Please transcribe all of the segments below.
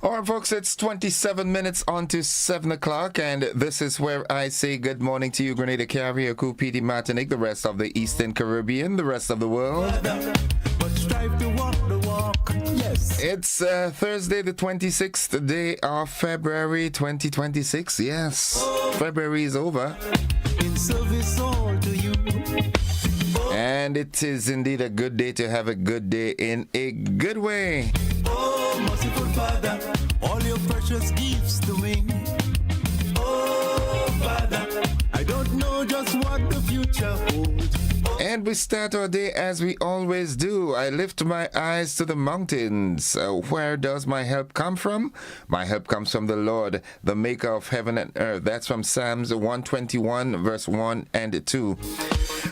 Alright, folks, it's 27 minutes on to 7 o'clock, and this is where I say good morning to you, Grenada, Caribbean, Cupidi, Martinique, the rest of the Eastern Caribbean, the rest of the world. Yes. It's Thursday, the 26th day of February 2026. Yes, February is over. In service all to you. And it is indeed a good day to have a good day in a good way. Oh, merciful Father, all your precious gifts to me. Oh, Father, I don't know just what the future holds. And we start our day as we always do. I lift my eyes to the mountains. Where does my help come from? My help comes from the Lord, the maker of heaven and earth. That's from Psalms 121, verse 1 and 2.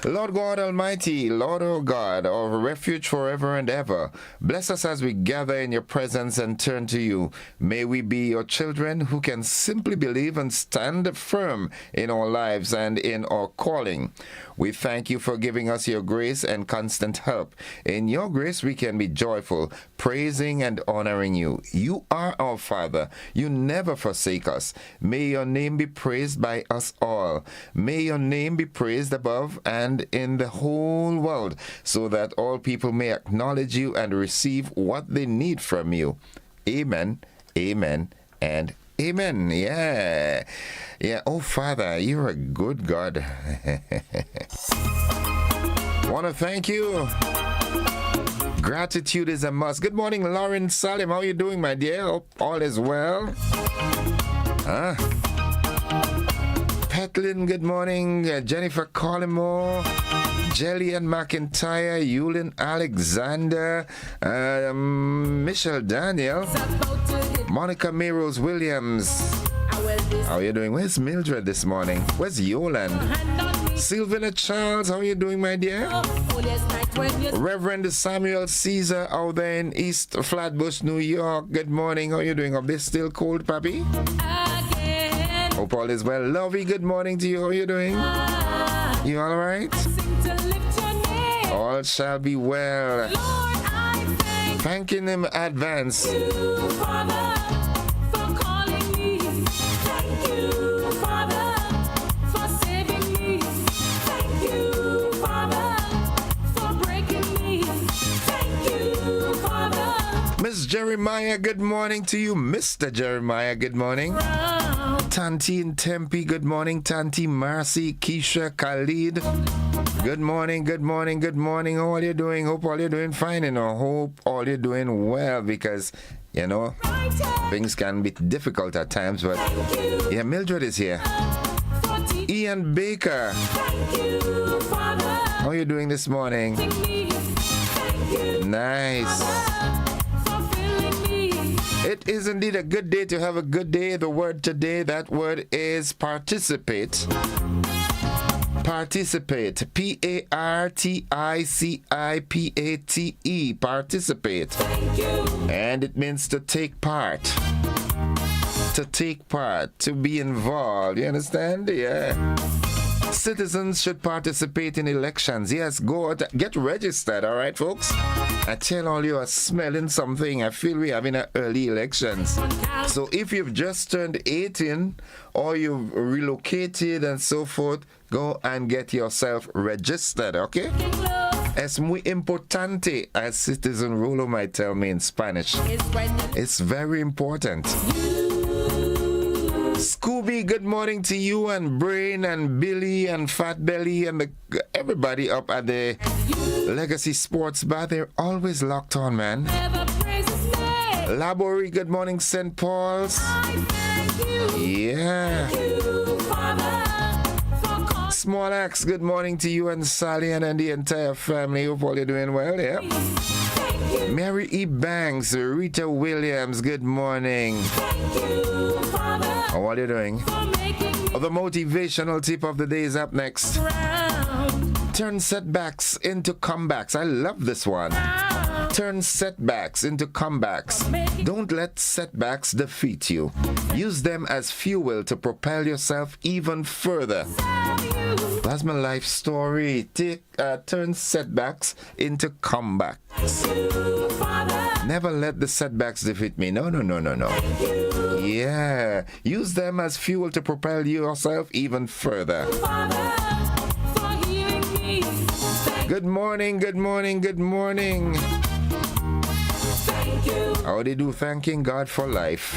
Lord God Almighty, Lord our God, our refuge forever and ever, bless us as we gather in your presence and turn to you. May we be your children who can simply believe and stand firm in our lives and in our calling. We thank you for giving us your grace and constant help. In your grace we can be joyful, praising and honoring you. You are our Father. You never forsake us. May your name be praised by us all. May your name be praised above and in the whole world, so that all people may acknowledge you and receive what they need from you. Amen, amen, and amen. Yeah. Oh, Father, you're a good God. Want to thank you. Gratitude is a must. Good morning, Lauren Salim. How are you doing, my dear? Hope all is well. Petlin, good morning. Jennifer Collymore, Jelly and McIntyre, Yulin Alexander, Michelle Daniel, Monica Meros Williams. How are you doing? Where's Mildred this morning? Where's Yolan? Sylvina Charles, how are you doing, my dear? Reverend Samuel Caesar out there in East Flatbush, New York. Good morning. How are you doing? Are they still cold, Papi? Hope all is well. Lovey, good morning to you. How are you doing? You all right? All shall be well. Thanking him in advance. Miss Jeremiah, good morning to you. Mr. Jeremiah, good morning. Tanti in Tempe, good morning. Tanti Marcy, Keisha, Khalid. Good morning, good morning, good morning. How are you doing? Hope all you're doing fine, and I hope all you're doing well, because, you know, things can be difficult at times, but yeah, Mildred is here. Ian Baker. How are you doing this morning? Nice. It is indeed a good day to have a good day. The word today, that word is participate. Participate. P-A-R-T-I-C-I-P-A-T-E. Participate. Thank you. And it means to take part. To take part. To be involved. You understand? Yeah. Citizens should participate in elections. Yes, go out, get registered, all right, folks? I tell all you are smelling something. I feel we're having early elections. So if you've just turned 18 or you've relocated and so forth, go and get yourself registered, okay? Es muy importante, as Citizen Rulo might tell me in Spanish. It's very important. Scooby, good morning to you and Brain and Billy and Fat Belly and everybody up at the Legacy Sports Bar. They're always locked on, man. Laborie, good morning, St. Paul's. Yeah. Small Axe, good morning to you and Sally and the entire family. Hope all you're doing well, yeah. Mary E. Banks, Rita Williams, good morning. How are you doing? The motivational tip of the day is up next. Turn setbacks into comebacks. I love this one. Turn setbacks into comebacks. Don't let setbacks defeat you. Use them as fuel to propel yourself even further. That's my life story. Turn setbacks into comebacks. Never let the setbacks defeat me. No. Yeah. Use them as fuel to propel yourself even further. Good morning. How they do thanking God for life.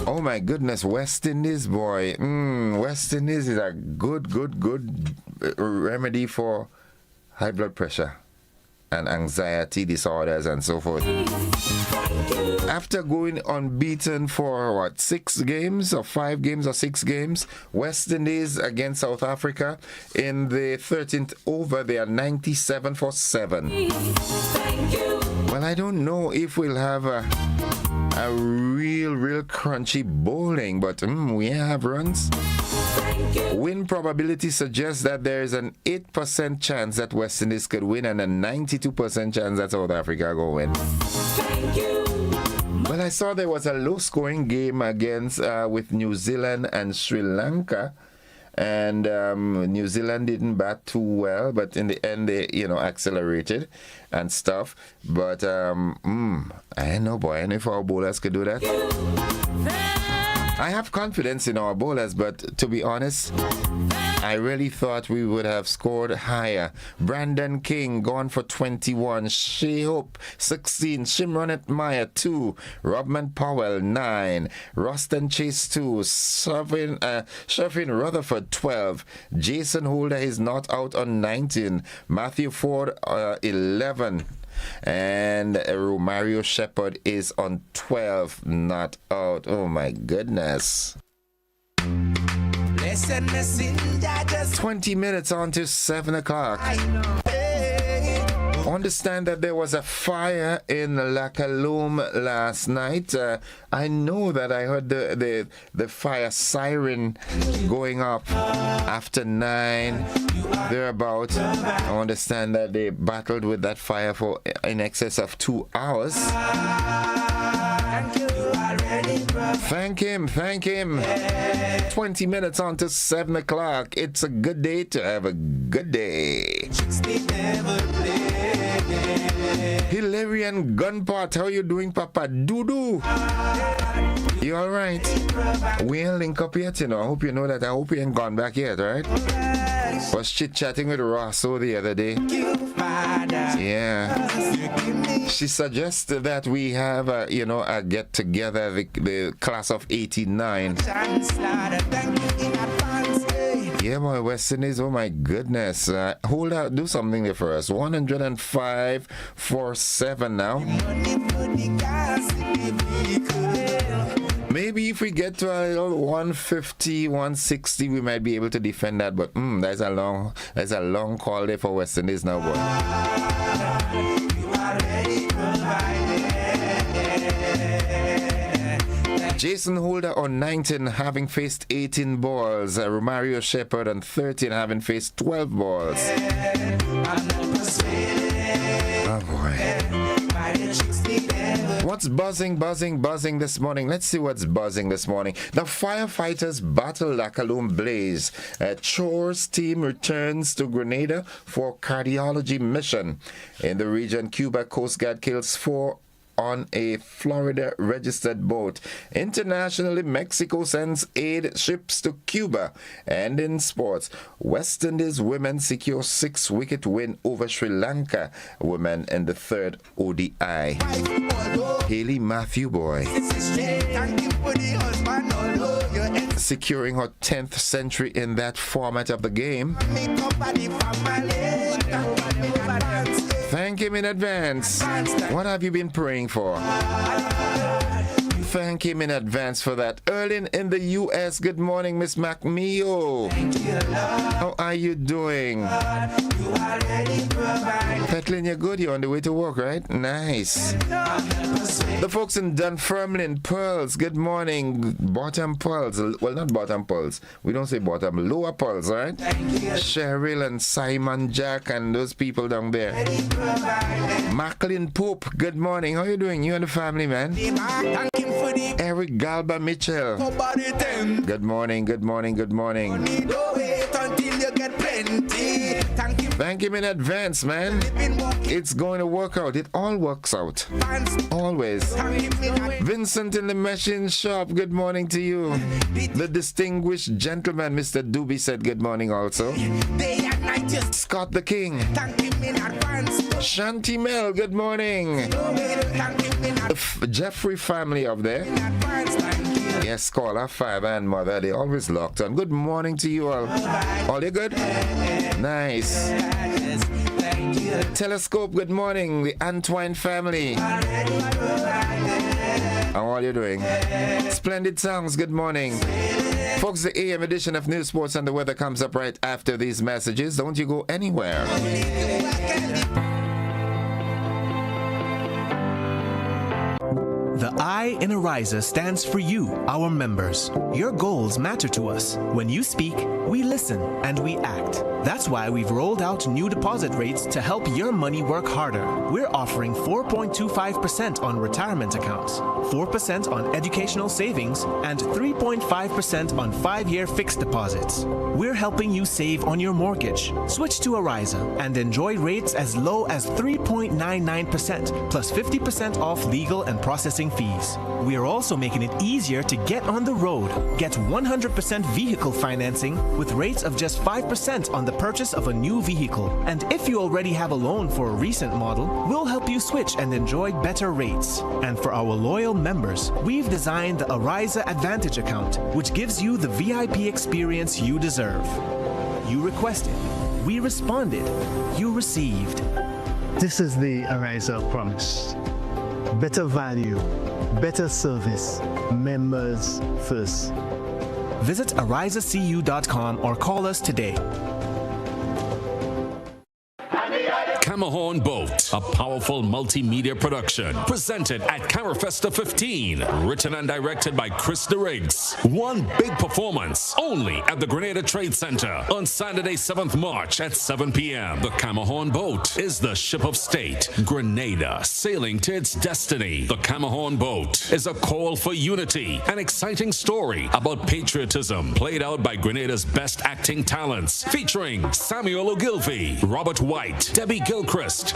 Oh my goodness, West Indies, boy. West Indies is a good remedy for high blood pressure and anxiety disorders and so forth. After going unbeaten for 6 games or 5 games or 6 games, West Indies against South Africa in the 13th over, they are 97 for 7. Well, I don't know if we'll have a real crunchy bowling, but we have runs. Win probability suggests that there is an 8% chance that West Indies could win and a 92% chance that South Africa will win. Well, I saw there was a low-scoring game against with New Zealand and Sri Lanka, and New Zealand didn't bat too well, but in the end they accelerated and stuff. But I don't know, boy, any of our bowlers could do that. I have confidence in our bowlers, but to be honest, I really thought we would have scored higher. Brandon King gone for 21, Shea Hope 16, Shimronet Maya 2, Robman Powell 9, Ruston Chase 2, Sherfin Rutherford 12, Jason Holder is not out on 19, Matthew Ford 11. And Romario Shepherd is on 12, not out. Oh my goodness. 20 minutes on to 7 o'clock. Understand that there was a fire in Lacaloom last night. I know that I heard the fire siren going up after 9 thereabout. I understand that they battled with that fire for in excess of 2 hours. Thank him. 20 minutes on to 7 o'clock. It's a good day to have a good day. Hilarion Gunpot, how you doing, Papa? Doodoo. You alright? We ain't link up yet, I hope you know that. I hope you ain't gone back yet, right? Was chit-chatting with Rosso the other day. Yeah. She suggested that we have a get-together, the class of 89. Yeah, boy, West Indies, oh my goodness. Hold out, do something there for us. 105 for 7 now. Maybe if we get to a little 150, 160, we might be able to defend that. But there's a long call there for West Indies now, boy. Jason Holder on 19, having faced 18 balls. Romario Shepherd on 13, having faced 12 balls. Oh boy. What's buzzing this morning? Let's see what's buzzing this morning. The firefighters battle Lacaloom blaze. Chores team returns to Grenada for cardiology mission. In the region, Cuba Coast Guard kills 4 on a Florida registered boat. Internationally, Mexico sends aid ships to Cuba. And in sports, West Indies women secure 6-wicket win over Sri Lanka women in the 3rd ODI. Haley Matthew, boy, securing her 10th century in that format of the game. Thank him in advance. What have you been praying for? Thank him in advance for that. Erlin in the U.S. Good morning, Miss McMeo. How are you doing? Petlin, you're good. You're on the way to work, right? Nice. The folks in Dunfermline, Pearls. Good morning. Bottom Pearls. Well, not Bottom Pearls. We don't say bottom. Lower Pearls, right? Cheryl and Simon Jack and those people down there. Macklin Pope. Good morning. How you doing? You and the family, man? Eric Galba Mitchell. Good morning. until you get plenty. Thank him in advance, man. It's going to work out. It all works out. Always. Vincent in the machine shop, good morning to you. The distinguished gentleman, Mr. Doobie, said good morning also. Scott the King. Shanti Mel, good morning. Jeffrey family up there. Yes, caller, 5 and mother, they always locked on. Good morning to you all. All you good? Nice. Telescope, good morning. The Antwine family. How are you doing? Splendid songs, good morning. Folks, the AM edition of News, Sports and the Weather comes up right after these messages. Don't you go anywhere. The I in Ariza stands for you, our members. Your goals matter to us. When you speak, we listen and we act. That's why we've rolled out new deposit rates to help your money work harder. We're offering 4.25% on retirement accounts, 4% on educational savings, and 3.5% on 5-year fixed deposits. We're helping you save on your mortgage. Switch to Ariza and enjoy rates as low as 3.99% plus 50% off legal and processing fees. We are also making it easier to get on the road. Get 100% vehicle financing with rates of just 5% on the purchase of a new vehicle. And if you already have a loan for a recent model, we'll help you switch and enjoy better rates. And for our loyal members, we've designed the Ariza Advantage account, which gives you the VIP experience you deserve. You requested, we responded, you received. This is the Ariza promise. Better value, better service, members first. Visit arizacu.com or call us today. Camahorn Boat, a powerful multimedia production, presented at Carafesta 15, written and directed by Chris DeRiggs. One big performance, only at the Grenada Trade Center on Saturday, 7th March at 7 p.m. The Camahorn Boat is the ship of state, Grenada, sailing to its destiny. The Camahorn Boat is a call for unity, an exciting story about patriotism, played out by Grenada's best acting talents, featuring Samuel Ogilvie, Robert White, Debbie Gilchrist,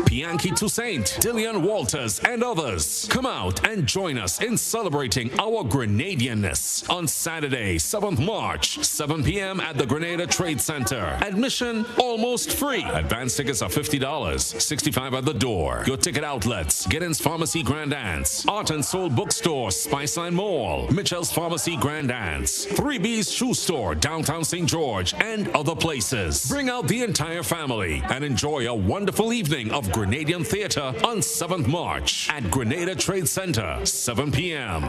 Bianchi Toussaint, Dillian Walters, and others. Come out and join us in celebrating our Grenadianness on Saturday, 7th March, 7 p.m. at the Grenada Trade Center. Admission almost free. Advance tickets are $50, $65 at the door. Your ticket outlets: Giddens Pharmacy Grand Anse, Art and Soul Bookstore, Spiceline Mall, Mitchell's Pharmacy Grand Anse, 3B's Shoe Store, downtown St. George, and other places. Bring out the entire family and enjoy a wonderful evening of Grenadian theater on 7th March at Grenada Trade Center, 7 p.m.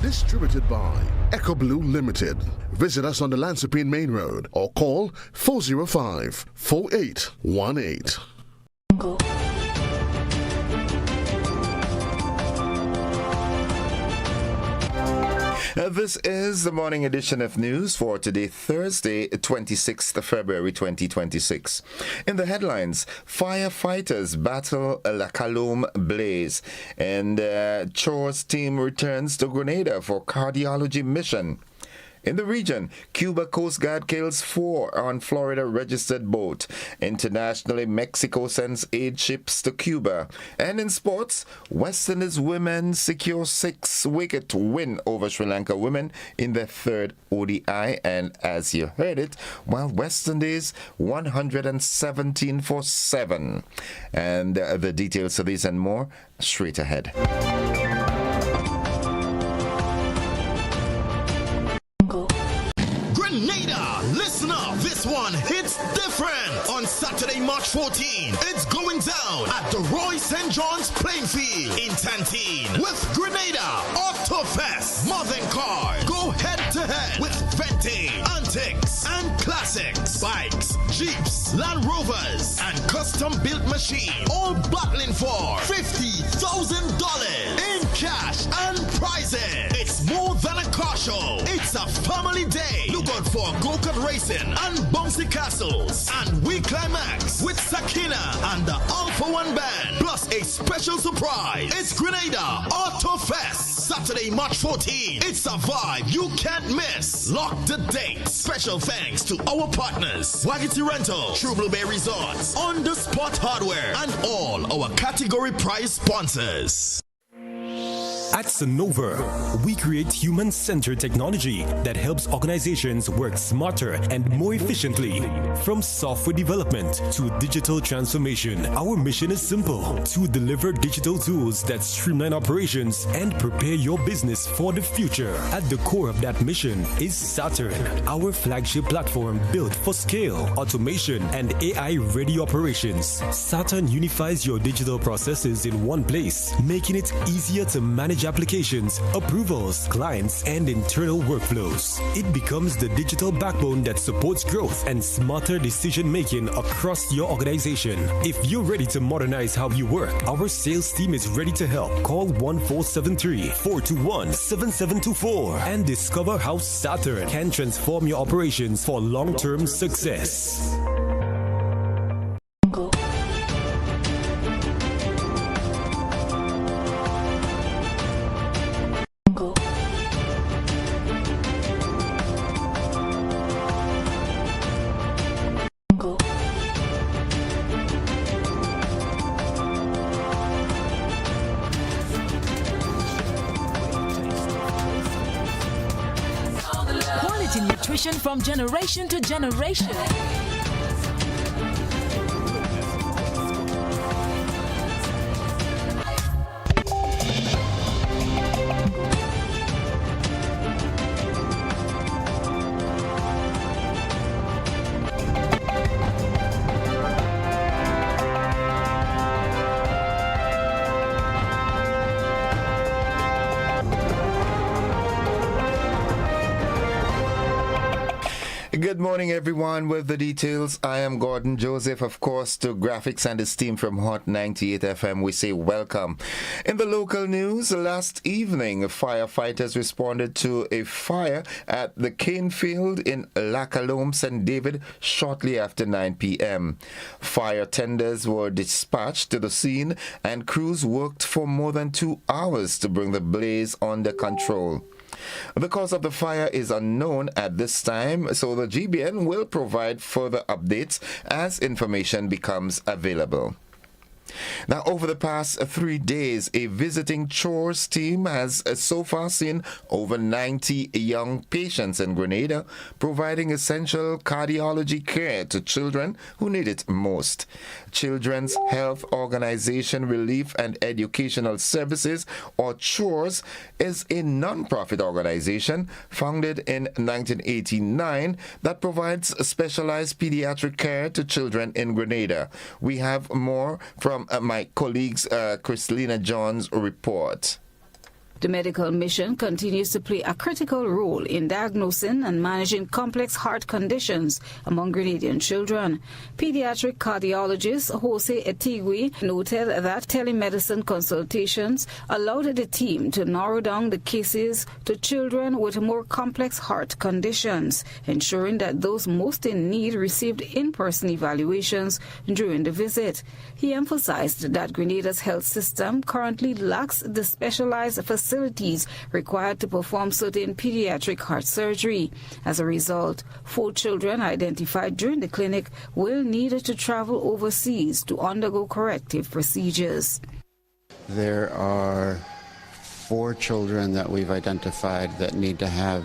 Distributed by Echo Blue Limited. Visit us on the Lansopine Main Road or call 405-4818. This is the morning edition of news for today, Thursday, 26th February 2026. In the headlines, firefighters battle La Calome blaze, and Chores team returns to Grenada for cardiology mission. In the region, Cuba Coast Guard kills 4 on Florida registered boat. Internationally, Mexico sends aid ships to Cuba. And in sports, West Indies women secure 6-wicket win over Sri Lanka women in their 3rd ODI. And as you heard it, while West Indies 117 for 7. And the details of these and more straight ahead. Grenada, listen up, this one hits different. On Saturday, March 14, it's going down at the Roy St. John's playing field in Tantine with Grenada Auto Fest. More than cars, go head to head with Vente, Antics, and Classics, bikes, Jeeps, Land Rovers, and custom built machines, all battling for $50,000 in cash and prizes. It's more than a car show. It's a family day. Look out for go-kart racing and bouncy castles. And we climax with Sakina and the Alpha One Band. Plus a special surprise. It's Grenada Auto Fest. Saturday, March 14. It's a vibe you can't miss. Lock the date. Special thanks to our partners, Wagity Rental, True Blue Bay Resorts, On The Spot Hardware, and all our category prize sponsors. At Sonova, we create human-centered technology that helps organizations work smarter and more efficiently. From software development to digital transformation, our mission is simple: to deliver digital tools that streamline operations and prepare your business for the future. At the core of that mission is Saturn, our flagship platform built for scale, automation, and AI-ready operations. Saturn unifies your digital processes in one place, making it easier to manage applications, approvals, clients, and internal workflows. It becomes the digital backbone that supports growth and smarter decision-making across your organization. If you're ready to modernize how you work, our sales team is ready to help. Call 1473-421-7724 and discover how Saturn can transform your operations for long-term success. Quality nutrition from generation to generation. Good morning, everyone. With the details, I am Gordon Joseph. Of course, to graphics and his team from Hot 98 FM, we say welcome. In the local news, last evening, firefighters responded to a fire at the cane field in Lacalome, St. David, shortly after 9 p.m. Fire tenders were dispatched to the scene, and crews worked for more than 2 hours to bring the blaze under control. The cause of the fire is unknown at this time, so the GBN will provide further updates as information becomes available. Now, over the past 3 days, a visiting chores team has so far seen over 90 young patients in Grenada, providing essential cardiology care to children who need it most. Children's Health Organization Relief and Educational Services, or CHORS, is a non-profit organization founded in 1989 that provides specialized pediatric care to children in Grenada. We have more from my colleague's Christelina John's report. The medical mission continues to play a critical role in diagnosing and managing complex heart conditions among Grenadian children. Pediatric cardiologist Jose Etigui noted that telemedicine consultations allowed the team to narrow down the cases to children with more complex heart conditions, ensuring that those most in need received in-person evaluations during the visit. He emphasized that Grenada's health system currently lacks the specialized facilities required to perform certain pediatric heart surgery. As a result, 4 children identified during the clinic will need to travel overseas to undergo corrective procedures. There are 4 children that we've identified that need to have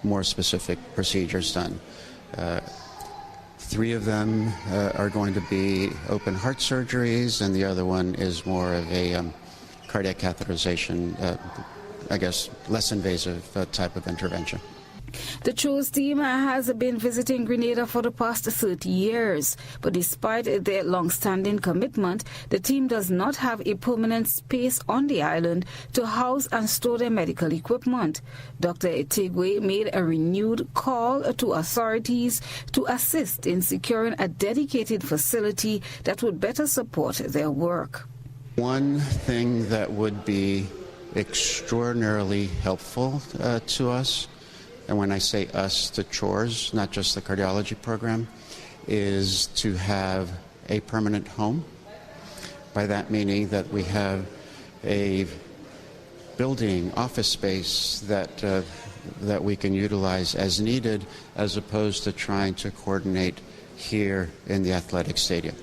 more specific procedures done. 3 of them are going to be open heart surgeries, and the other one is more of a cardiac catheterization, less invasive type of intervention. The CHOES team has been visiting Grenada for the past 30 years, but despite their long-standing commitment, the team does not have a permanent space on the island to house and store their medical equipment. Dr. Etigwe made a renewed call to authorities to assist in securing a dedicated facility that would better support their work. One thing that would be extraordinarily helpful to us, and when I say us, the CHOES, not just the cardiology program, is to have a permanent home. By that meaning that we have a building, office space that we can utilize as needed, as opposed to trying to coordinate here in the athletic stadium.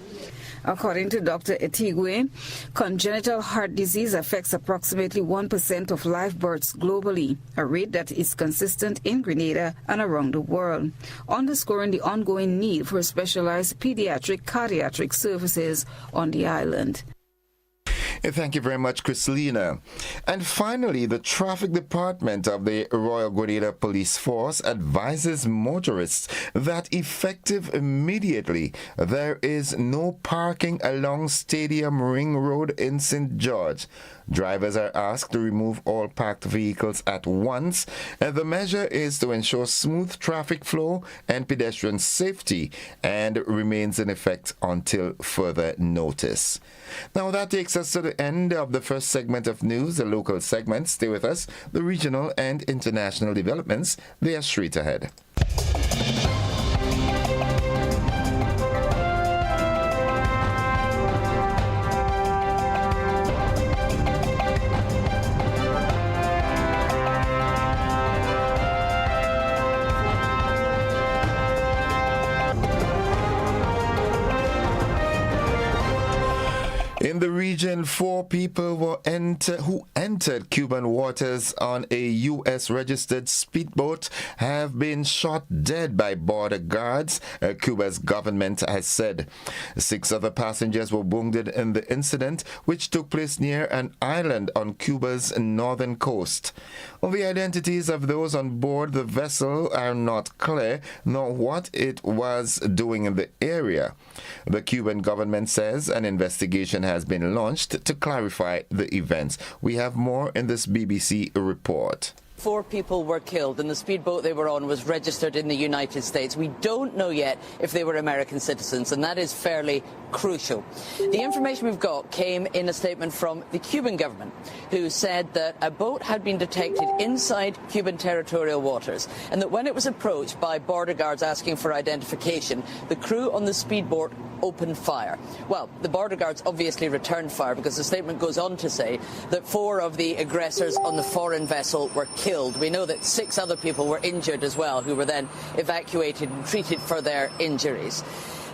According to Dr. Etigwe, congenital heart disease affects approximately 1% of live births globally, a rate that is consistent in Grenada and around the world, underscoring the ongoing need for specialized pediatric cardiac services on the island. Thank you very much, Chrislina. And finally, the Traffic Department of the Royal Grenada Police Force advises motorists that effective immediately, there is no parking along Stadium Ring Road in St. George. Drivers are asked to remove all parked vehicles at once, and the measure is to ensure smooth traffic flow and pedestrian safety and remains in effect until further notice. Now that takes us to the end of the first segment of news, the local segment. Stay with us. The regional and international developments, they are straight ahead. In the region, 4 people who entered Cuban waters on a U.S.-registered speedboat have been shot dead by border guards, Cuba's government has said. 6 other passengers were wounded in the incident, which took place near an island on Cuba's northern coast. The identities of those on board the vessel are not clear, nor what it was doing in the area. The Cuban government says an investigation has been launched to clarify the events. We have more in this BBC report. 4 people were killed, and the speedboat they were on was registered in the United States. We don't know yet if they were American citizens, and that is fairly crucial. The information we've got came in a statement from the Cuban government, who said that a boat had been detected inside Cuban territorial waters, and that when it was approached by border guards asking for identification, the crew on the speedboat opened fire. Well, the border guards obviously returned fire, because the statement goes on to say that 4 of the aggressors on the foreign vessel were killed. We know that 6 other people were injured as well, who were then evacuated and treated for their injuries.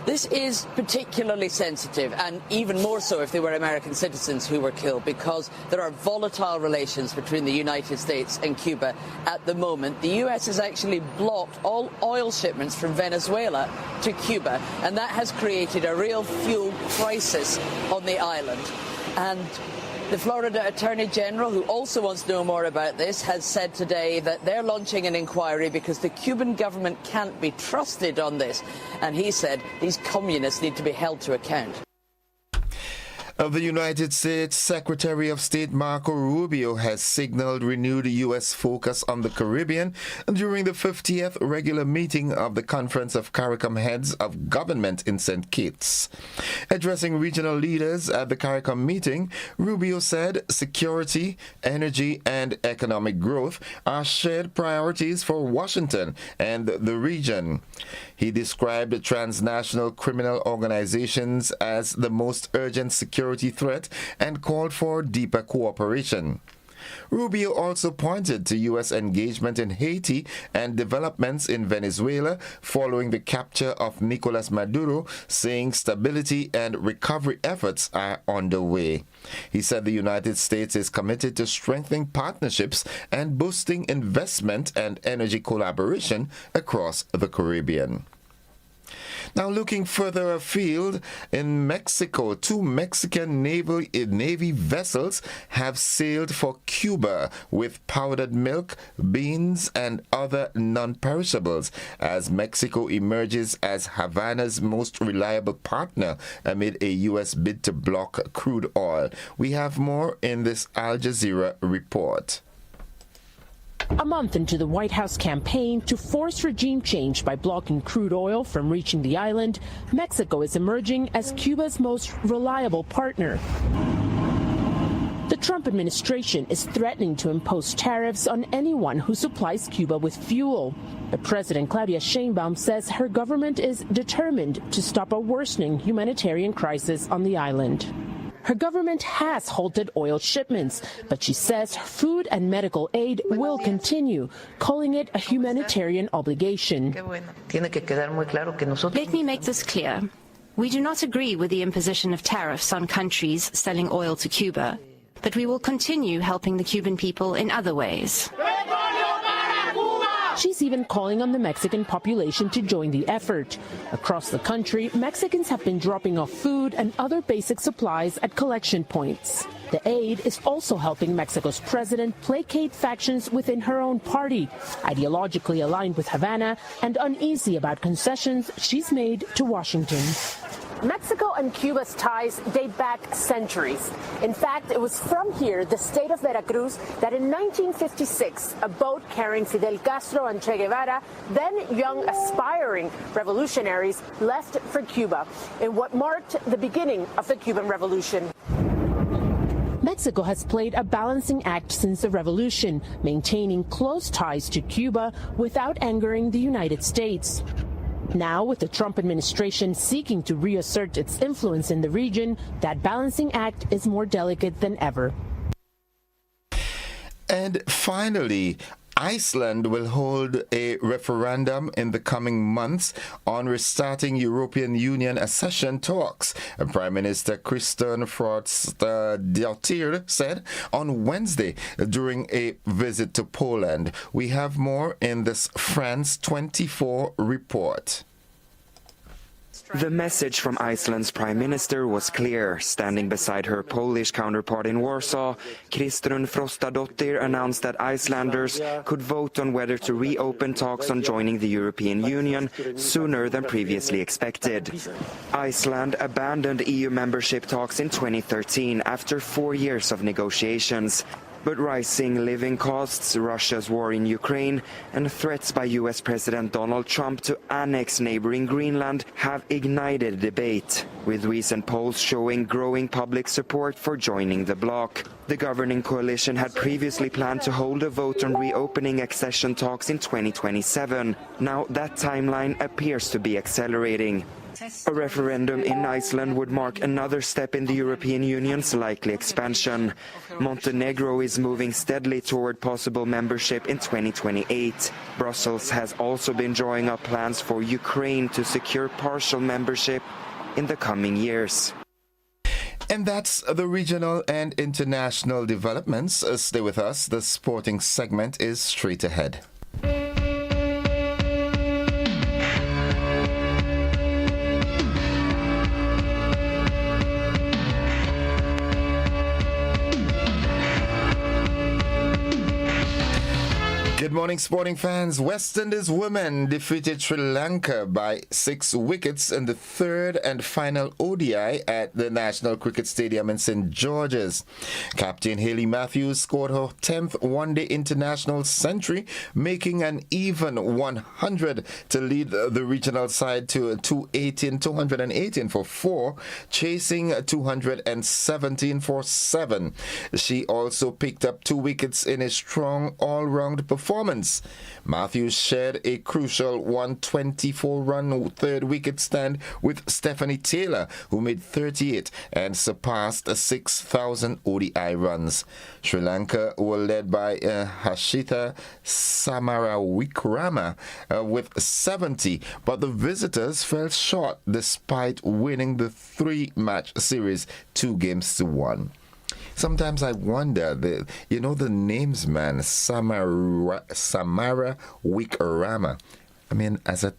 This is particularly sensitive, and even more so if they were American citizens who were killed, because there are volatile relations between the United States and Cuba at the moment. The US has actually blocked all oil shipments from Venezuela to Cuba, and that has created a real fuel crisis on the island. And the Florida Attorney General, who also wants to know more about this, has said today that they're launching an inquiry because the Cuban government can't be trusted on this. And he said these communists need to be held to account. The United States Secretary of State Marco Rubio has signaled renewed U.S. focus on the Caribbean during the 50th regular meeting of the Conference of CARICOM Heads of Government in St. Kitts. Addressing regional leaders at the CARICOM meeting, Rubio said security, energy, and economic growth are shared priorities for Washington and the region. He described transnational criminal organizations as the most urgent security threat and called for deeper cooperation. Rubio also pointed to U.S. engagement in Haiti and developments in Venezuela following the capture of Nicolas Maduro, saying stability and recovery efforts are underway. He said the United States is committed to strengthening partnerships and boosting investment and energy collaboration across the Caribbean. Now, looking further afield, in Mexico, 2 Mexican Navy vessels have sailed for Cuba with powdered milk, beans, and other non-perishables as Mexico emerges as Havana's most reliable partner amid a U.S. bid to block crude oil. We have more in this Al Jazeera report. A month into the White House campaign to force regime change by blocking crude oil from reaching the island, Mexico is emerging as Cuba's most reliable partner. The Trump administration is threatening to impose tariffs on anyone who supplies Cuba with fuel. But President Claudia Sheinbaum says her government is determined to stop a worsening humanitarian crisis on the island. Her government has halted oil shipments, but she says food and medical aid will continue, calling it a humanitarian obligation. Let me make this clear. We do not agree with the imposition of tariffs on countries selling oil to Cuba, but we will continue helping the Cuban people in other ways. She's even calling on the Mexican population to join the effort. Across the country, Mexicans have been dropping off food and other basic supplies at collection points. The aid is also helping Mexico's president placate factions within her own party, ideologically aligned with Havana and uneasy about concessions she's made to Washington. Mexico and Cuba's ties date back centuries. In fact, it was from here, the state of Veracruz, that in 1956, a boat carrying Fidel Castro and Che Guevara, then young aspiring revolutionaries, left for Cuba in what marked the beginning of the Cuban Revolution. Mexico has played a balancing act since the revolution, maintaining close ties to Cuba without angering the United States. Now, with the Trump administration seeking to reassert its influence in the region, that balancing act is more delicate than ever. And finally, Iceland will hold a referendum in the coming months on restarting European Union accession talks. Prime Minister Kristen Frostadottir said on Wednesday during a visit to Poland. We have more in this France 24 report. The message from Iceland's Prime Minister was clear. Standing beside her Polish counterpart in Warsaw, Kristrún Frostadottir announced that Icelanders could vote on whether to reopen talks on joining the European Union sooner than previously expected. Iceland abandoned EU membership talks in 2013 after 4 years of negotiations. But rising living costs, Russia's war in Ukraine, and threats by US President Donald Trump to annex neighboring Greenland have ignited debate, with recent polls showing growing public support for joining the bloc. The governing coalition had previously planned to hold a vote on reopening accession talks in 2027. Now that timeline appears to be accelerating. A referendum in Iceland would mark another step in the European Union's likely expansion. Montenegro is moving steadily toward possible membership in 2028. Brussels has also been drawing up plans for Ukraine to secure partial membership in the coming years. And that's the regional and international developments. Stay with us. The sporting segment is straight ahead. Good morning, sporting fans. West Indies women defeated Sri Lanka by 6 wickets in the third and final ODI at the National Cricket Stadium in St. George's. Captain Hayley Matthews scored her 10th one-day international century, making an even 100 to lead the regional side to 218 for 4, chasing 217 for 7. She also picked up 2 wickets in a strong all-round performance. Matthews shared a crucial 124-run third wicket stand with Stephanie Taylor, who made 38 and surpassed 6,000 ODI runs. Sri Lanka were led by Hashitha Samarawikrama with 70, but the visitors fell short despite winning the 3-match series 2-1. Sometimes I wonder, the names, man, Samara Wikrama. I mean, as a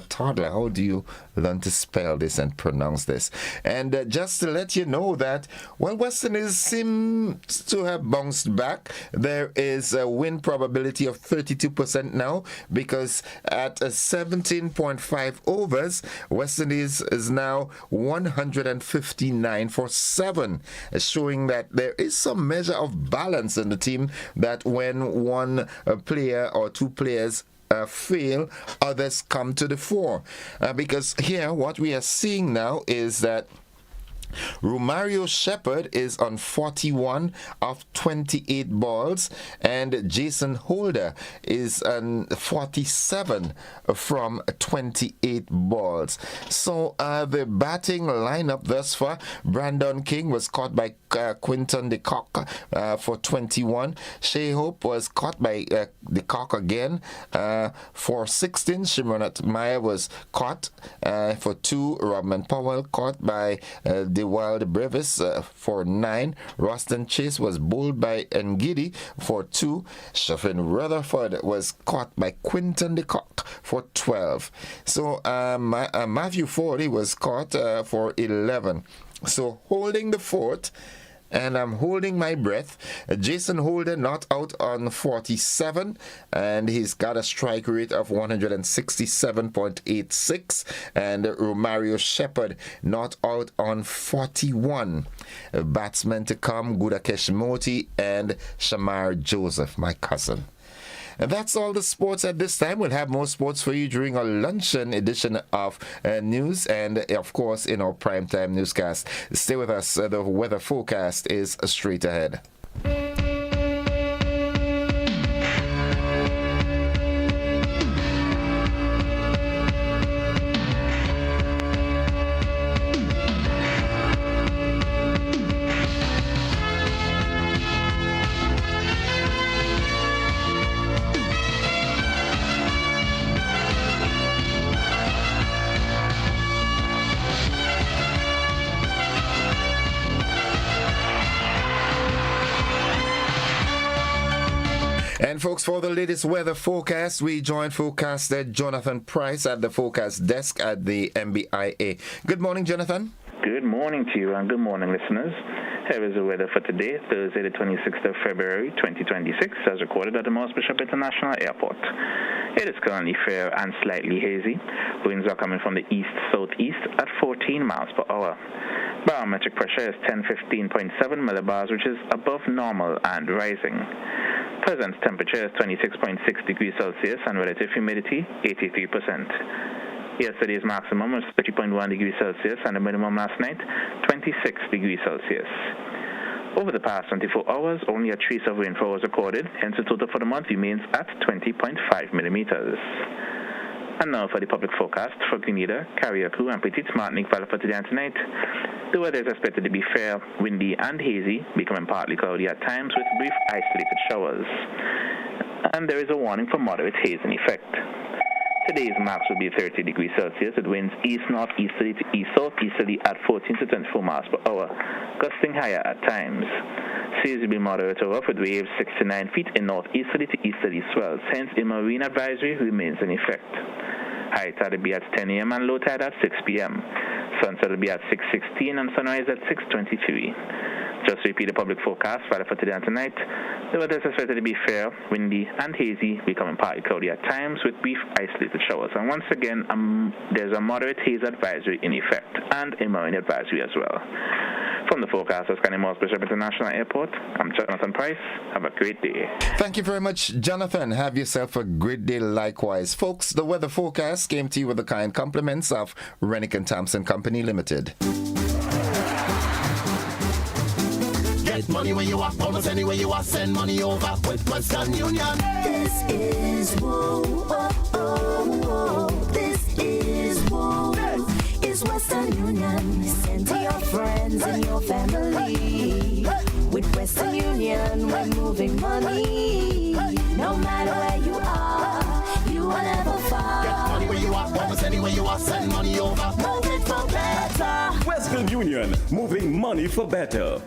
toddler, how do you learn to spell this and pronounce this? And just to let you know that, well, Western Indies seems to have bounced back. There is a win probability of 32% now, because at 17.5 overs, Western Indies is now 159 for 7, showing that there is some measure of balance in the team, that when one player or two players fail, others come to the fore. Because here, what we are seeing now is that Romario Shepherd is on 41 of 28 balls, and Jason Holder is on 47 from 28 balls. So the batting lineup thus far: Brandon King was caught by Quinton de Kock for 21. Shea Hope was caught by de Kock again for 16. Shimronat Maya was caught for 2. Robman Powell caught by the Wild Brevis for 9. Roston Chase was bowled by Ngidi for 2. Shafin Rutherford was caught by Quinton de Kock for 12. So Matthew Fordy was caught for 11. So holding the fort, and I'm holding my breath. Jason Holder not out on 47, and he's got a strike rate of 167.86. And Romario Shepherd not out on 41. Batsmen to come: Gudakesh Moti and Shamar Joseph, my cousin. And that's all the sports at this time. We'll have more sports for you during our luncheon edition of news, and of course in our primetime newscast. Stay with us. The weather forecast is straight ahead. And folks, for the latest weather forecast, we join forecaster Jonathan Price at the forecast desk at the MBIA. Good morning, Jonathan. Good morning to you, and good morning, listeners. Here is the weather for today, Thursday, the 26th of February, 2026, as recorded at the Morris Bishop International Airport. It is currently fair and slightly hazy. Winds are coming from the east-southeast at 14 miles per hour. Barometric pressure is 1015.7 millibars, which is above normal and rising. Present temperature is 26.6 degrees Celsius and relative humidity 83%. Yesterday's maximum was 30.1 degrees Celsius and the minimum last night 26 degrees Celsius. Over the past 24 hours, only a trace of rainfall was recorded, hence the total for the month remains at 20.5 millimeters. And now for the public forecast for Grenada, Carriacou, and Petite Martinique Valley for today and tonight. The weather is expected to be fair, windy, and hazy, becoming partly cloudy at times with brief isolated showers. And there is a warning for moderate haze in effect. Today's max will be 30 degrees Celsius with winds east-northeasterly to east-southeasterly at 14 to 24 miles per hour, gusting higher at times. Seas will be moderate or rough with waves 6 to 9 feet in northeasterly to easterly swells, hence a marine advisory remains in effect. High tide will be at 10 a.m. and low tide at 6 p.m. Sunset will be at 6:16 and sunrise at 6:23. Just to repeat the public forecast for today and tonight, the weather is expected to be fair, windy, and hazy, becoming partly cloudy at times with brief isolated showers. And once again, there's a moderate haze advisory in effect and a marine advisory as well. From the forecasters, Morris Bishop International Airport, I'm Jonathan Price. Have a great day. Thank you very much, Jonathan. Have yourself a great day likewise. Folks, the weather forecast came to you with the kind compliments of Rennick & Thompson Company Limited. Get money where you are, almost anywhere you are, send money over with Western Union. This is whoa, oh, oh, whoa. This is whoa. Is Western Union. Send to your friends and your family. With Western Union, we're moving money. No matter where you are, you are never far. Get money where you are, almost anywhere you are, send money over. Move it for better. Western Union, moving money for better.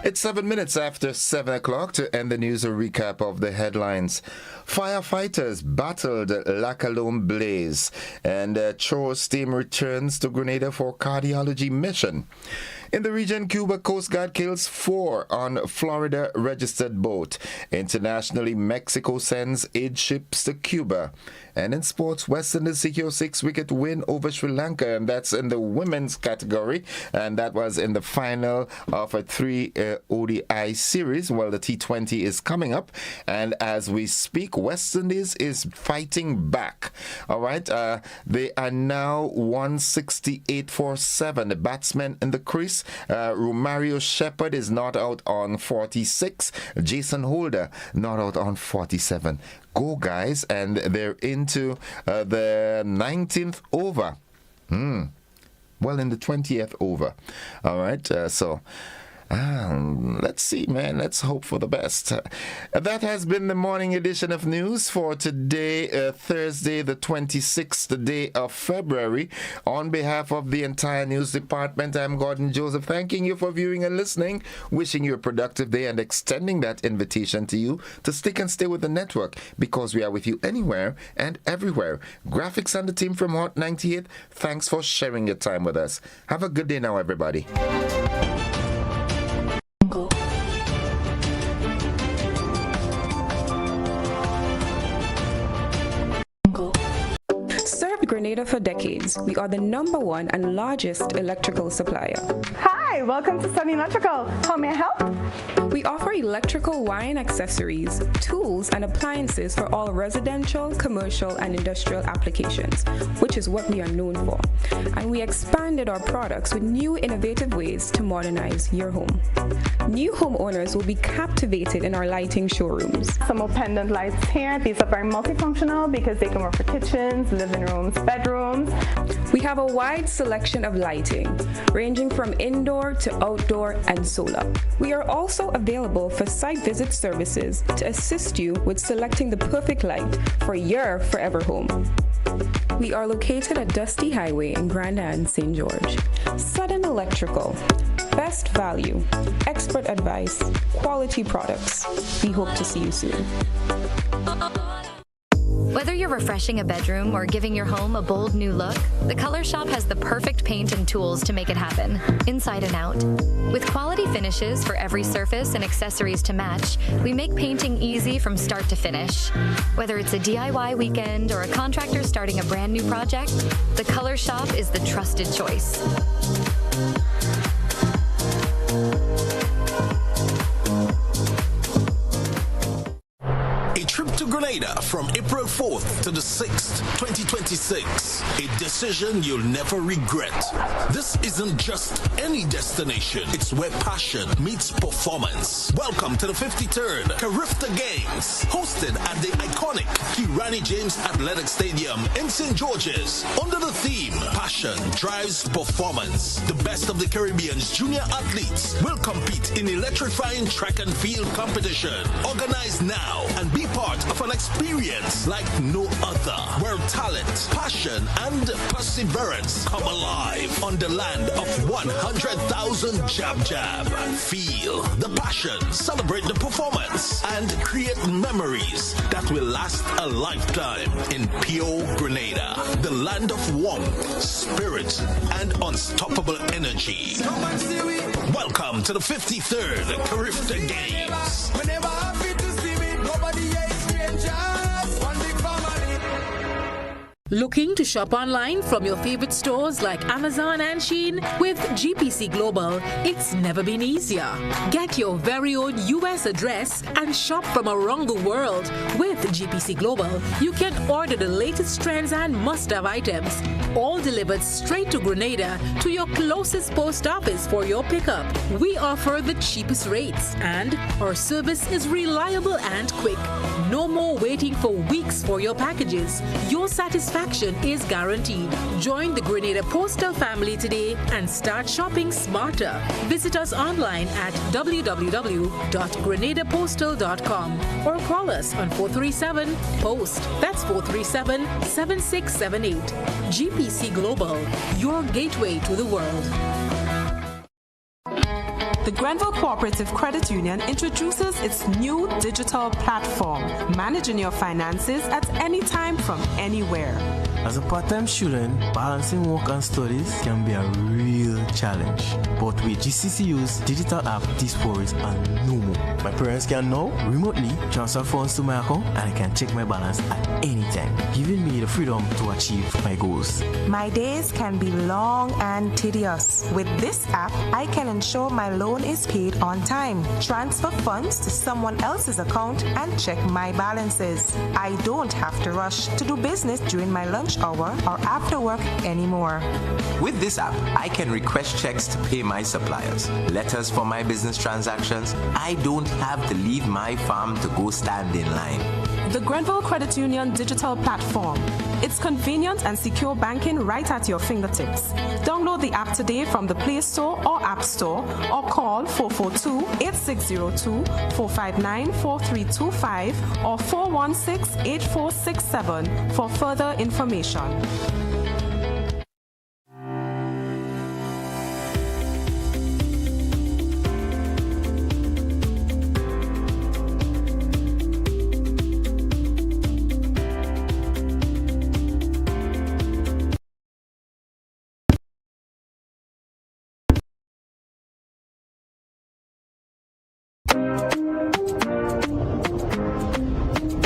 It's 7 minutes after 7 o'clock. To end the news, a recap of the headlines. Firefighters battled La Colombe blaze, and Chor's team returns to Grenada for cardiology mission. In the region, Cuba Coast Guard kills 4 on Florida-registered boat. Internationally, Mexico sends aid ships to Cuba. And in sports, West Indies secure 6-wicket win over Sri Lanka, and that's in the women's category. And that was in the final of a 3 ODI series. Well, the T20 is coming up, and as we speak, West Indies is fighting back. All right, they are now 168 for 7. The batsmen in the crease. Romario Shepherd is not out on 46. Jason Holder not out on 47. Go, guys, and they're into the 19th over. Well, in the 20th over. All right, let's see, man. Let's hope for the best. That has been the morning edition of news for today, Thursday, the 26th day of February. On behalf of the entire news department, I'm Gordon Joseph, thanking you for viewing and listening, wishing you a productive day, and extending that invitation to you to stick and stay with the network, because we are with you anywhere and everywhere. Graphics and the team from Hot 98, thanks for sharing your time with us. Have a good day now, everybody. Served Grenada for decades. We are the #1 and largest electrical supplier. Hi, welcome to Sunny Electrical. How may I help? We offer electrical wire and accessories, tools, and appliances for all residential, commercial, and industrial applications, which is what we are known for. And we expanded our products with new innovative ways to modernize your home. New homeowners will be captivated in our lighting showrooms. Some more pendant lights here. These are very multifunctional because they can work for kitchens, living rooms, bedrooms. We have a wide selection of lighting, ranging from indoor to outdoor and solar. We are also available for site visit services to assist you with selecting the perfect light for your forever home. We are located at Dusty Highway in Grenada and St. George. Sudden Electrical. Best value, expert advice, quality products. We hope to see you soon. Whether you're refreshing a bedroom or giving your home a bold new look, the Color Shop has the perfect paint and tools to make it happen, inside and out. With quality finishes for every surface and accessories to match, we make painting easy from start to finish. Whether it's a DIY weekend or a contractor starting a brand new project, the Color Shop is the trusted choice. A trip to Grenada from April 4th to the 6th, 2026. A decision you'll never regret. This isn't just any destination. It's where passion meets performance. Welcome to the 53rd Carifta Games, hosted at the iconic Kirani James Athletic Stadium in St. George's. Under the theme, Passion Drives Performance. The best of the Caribbean's junior athletes will compete in electrifying track and field competition. Organize now and be part of an experience like no other, where talent, passion, and perseverance come alive on the land of 100,000 Jab Jab. Feel the passion, celebrate the performance, and create memories that will last a lifetime in pure Grenada, the land of warmth, spirit, and unstoppable energy. Welcome to the 53rd Carifta Games. Whenever happy to see me, nobody is strangers. One big family. Looking to shop online from your favorite stores like Amazon and Shein? With GPC Global, it's never been easier. Get your very own US address and shop from around the world. With GPC Global, you can order the latest trends and must-have items, all delivered straight to Grenada to your closest post office for your pickup. We offer the cheapest rates, and our service is reliable and quick. No more waiting for weeks for your packages. Your satisfaction is guaranteed. Join the Grenada Postal family today and start shopping smarter. Visit us online at www.grenadapostal.com or call us on 437-POST. That's 437-7678. GPC Global, your gateway to the world. The Grenville Cooperative Credit Union introduces its new digital platform, managing your finances at any time from anywhere. As a part-time student, balancing work and studies can be a real challenge. But with GCCU's digital app, these worries are no more. My parents can now remotely transfer funds to my account and I can check my balance at any time, giving me the freedom to achieve my goals. My days can be long and tedious. With this app, I can ensure my loan is paid on time, transfer funds to someone else's account, and check my balances. I don't have to rush to do business during my lunch hour or after work anymore. With this app, I can request checks to pay my suppliers, letters for my business transactions. I don't have to leave my farm to go stand in line. The Grenville Credit Union digital platform. It's convenient and secure banking right at your fingertips. Download the app today from the Play Store or App Store or call 442-8602, 459-4325 or 416-8467 for further information.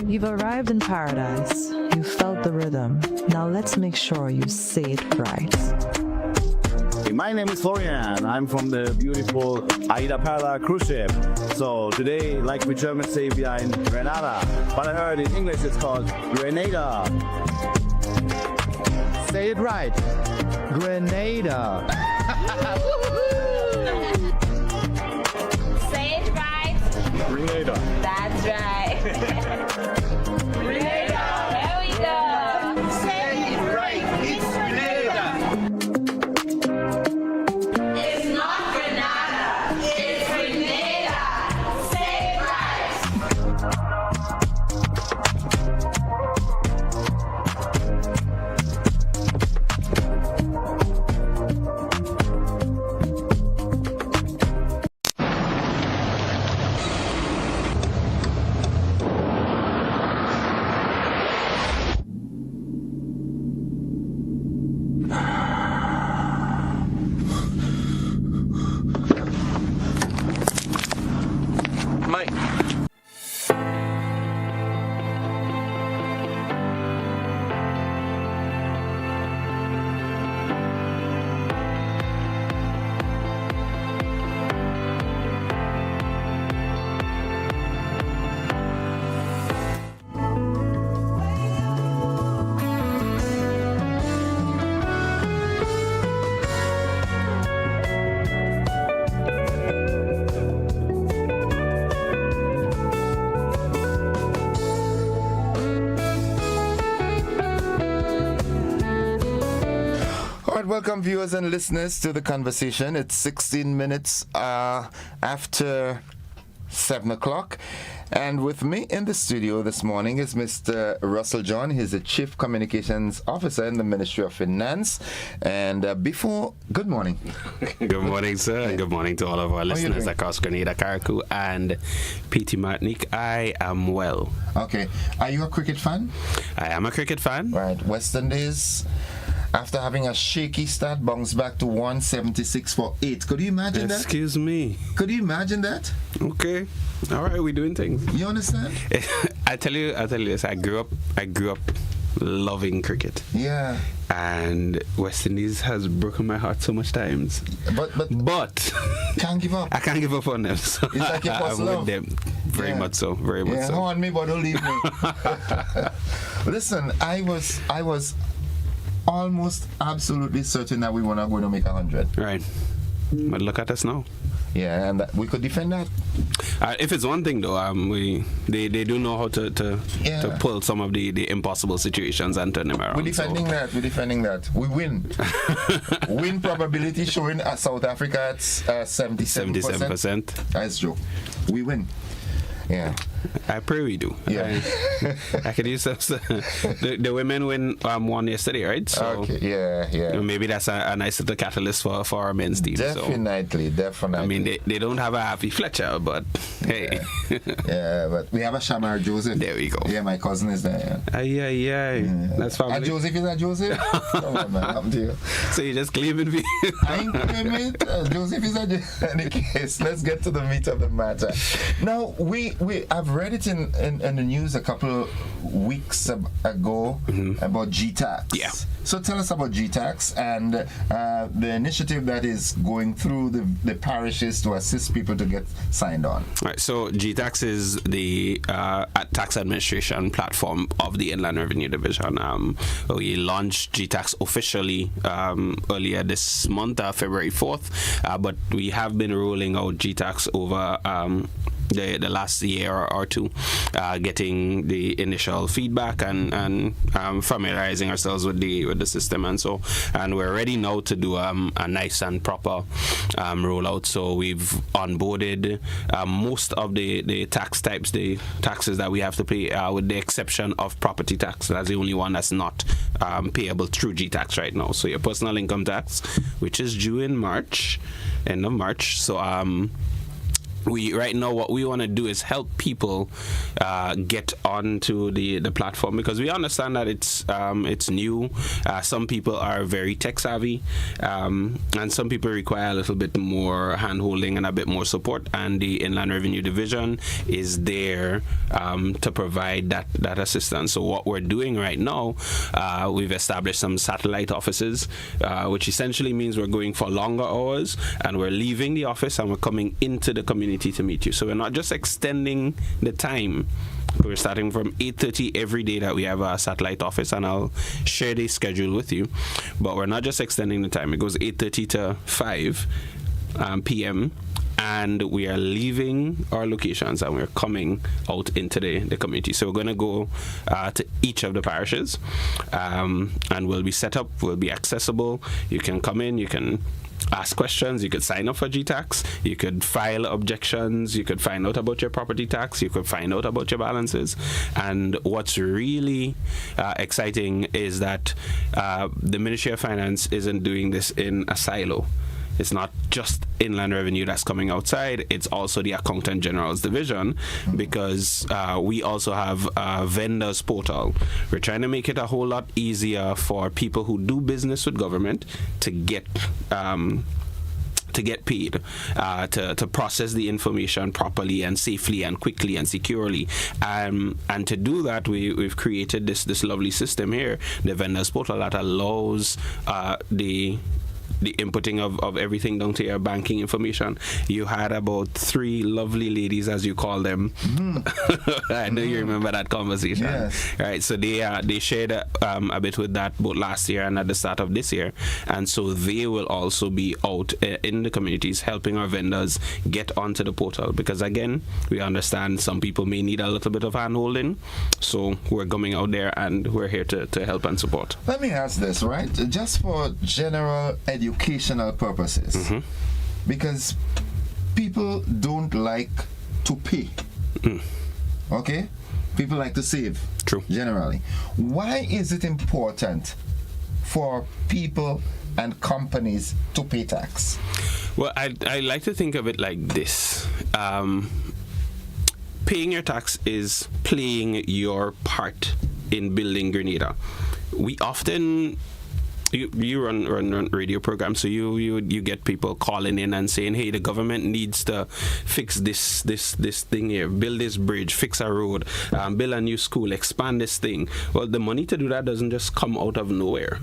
You've arrived in paradise. You felt the rhythm. Now let's make sure you say it right. Hey, my name is Florian. I'm from the beautiful Aida Perla cruise ship. So today, like we Germans say, we are in Grenada. But I heard in English it's called Grenada. Say it right. Grenada. Say it right. Grenada. That's right. Grenada. There we go. Say it right. It's Grenada. It's not Grenada. It's Grenada. Say it right. Welcome viewers and listeners to the conversation. It's 16 minutes after 7 o'clock. And with me in the studio this morning is Mr. Russell John. He's the Chief Communications Officer in the Ministry of Finance. And good morning. Good morning, sir, and good morning to all of our listeners across Grenada, Carriacou, and PT Martinique. I am well. Okay. Are you a cricket fan? I am a cricket fan. Right. West Indies, after having a shaky start, bounced back to 176 for 8. Could you imagine that? Excuse me. Could you imagine that? Okay. All right, we're doing things. You understand? I tell you this. I grew up loving cricket. Yeah. And West Indies has broken my heart so much times. But can't give up. I can't give up on them. So it's like your first love. With them. Very much so. Very much so. Hold on me, but don't leave me. Listen, I was almost absolutely certain that we were not going to make 100. Right. But look at us now. Yeah, and we could defend that. If it's one thing, though, they do know how to pull some of the impossible situations and turn them around. We're defending that. We win. Win probability showing South Africa at 77%. 77%. That's true. We win. Yeah. I pray we do. Yeah. I could use some. The women won yesterday, right? So okay. Yeah. Maybe that's a nice little catalyst for our men's team. Definitely. I mean, they don't have a Happy Fletcher, but hey. Yeah, but we have a Shamar Joseph. There we go. Yeah, my cousin is there. Yeah. That's family. And Joseph is a Joseph? Come on, man. Up to you. So you just claiming me? I ain't claiming Joseph is a Joseph. In any case, let's get to the meat of the matter. Now, I've read it in the news a couple weeks ago about GTAX. Yeah. So tell us about GTAX and the initiative that is going through the parishes to assist people to get signed on. Right. So GTAX is the tax administration platform of the Inland Revenue Division. We launched GTAX officially earlier this month, February 4th, but we have been rolling out GTAX over the last year or two, getting the initial feedback and familiarizing ourselves with the system, and we're ready now to do a nice and proper rollout. So we've onboarded most of the tax types, the taxes that we have to pay, with the exception of property tax. That's the only one that's not payable through GTAX right now. So your personal income tax, which is due in March, end of March. So right now what we want to do is help people get onto the platform, because we understand that it's new. Some people are very tech savvy, and some people require a little bit more hand-holding and a bit more support, and the Inland Revenue Division is there to provide that assistance. So what we're doing right now, we've established some satellite offices, which essentially means we're going for longer hours, and we're leaving the office and we're coming into the community to meet you. So we're not just extending the time. We're starting from 8:30 every day that we have a satellite office, and I'll share the schedule with you. But we're not just extending the time. It goes 8:30 to 5 p.m. and we are leaving our locations and we're coming out into the community. So we're going to go to each of the parishes, and we'll be set up, we'll be accessible. You can come in, you can ask questions, you could sign up for GTAX, you could file objections, you could find out about your property tax, you could find out about your balances. And what's really exciting is that the Ministry of Finance isn't doing this in a silo. It's not just Inland Revenue that's coming outside, it's also the Accountant General's Division, because we also have a vendors portal. We're trying to make it a whole lot easier for people who do business with government to get paid, to process the information properly and safely and quickly and securely. And to do that, we've created this lovely system here, the vendors portal, that allows the inputting of everything down to your banking information. You had about 3 lovely ladies, as you call them. I know you remember that conversation. Yes. Right, so they shared a bit with that both last year and at the start of this year, and so they will also be out in the communities helping our vendors get onto the portal, because again, we understand some people may need a little bit of hand-holding, so we're coming out there and we're here to help and support. Let me ask this, right? Just for general educational purposes, because people don't like to pay. Okay? People like to save. True. Generally. Why is it important for people and companies to pay tax? Well, I like to think of it like this. Paying your tax is playing your part in building Grenada. We often... You run radio programs, so you get people calling in and saying, hey, the government needs to fix this thing here, build this bridge, fix a road, build a new school, expand this thing. Well, the money to do that doesn't just come out of nowhere,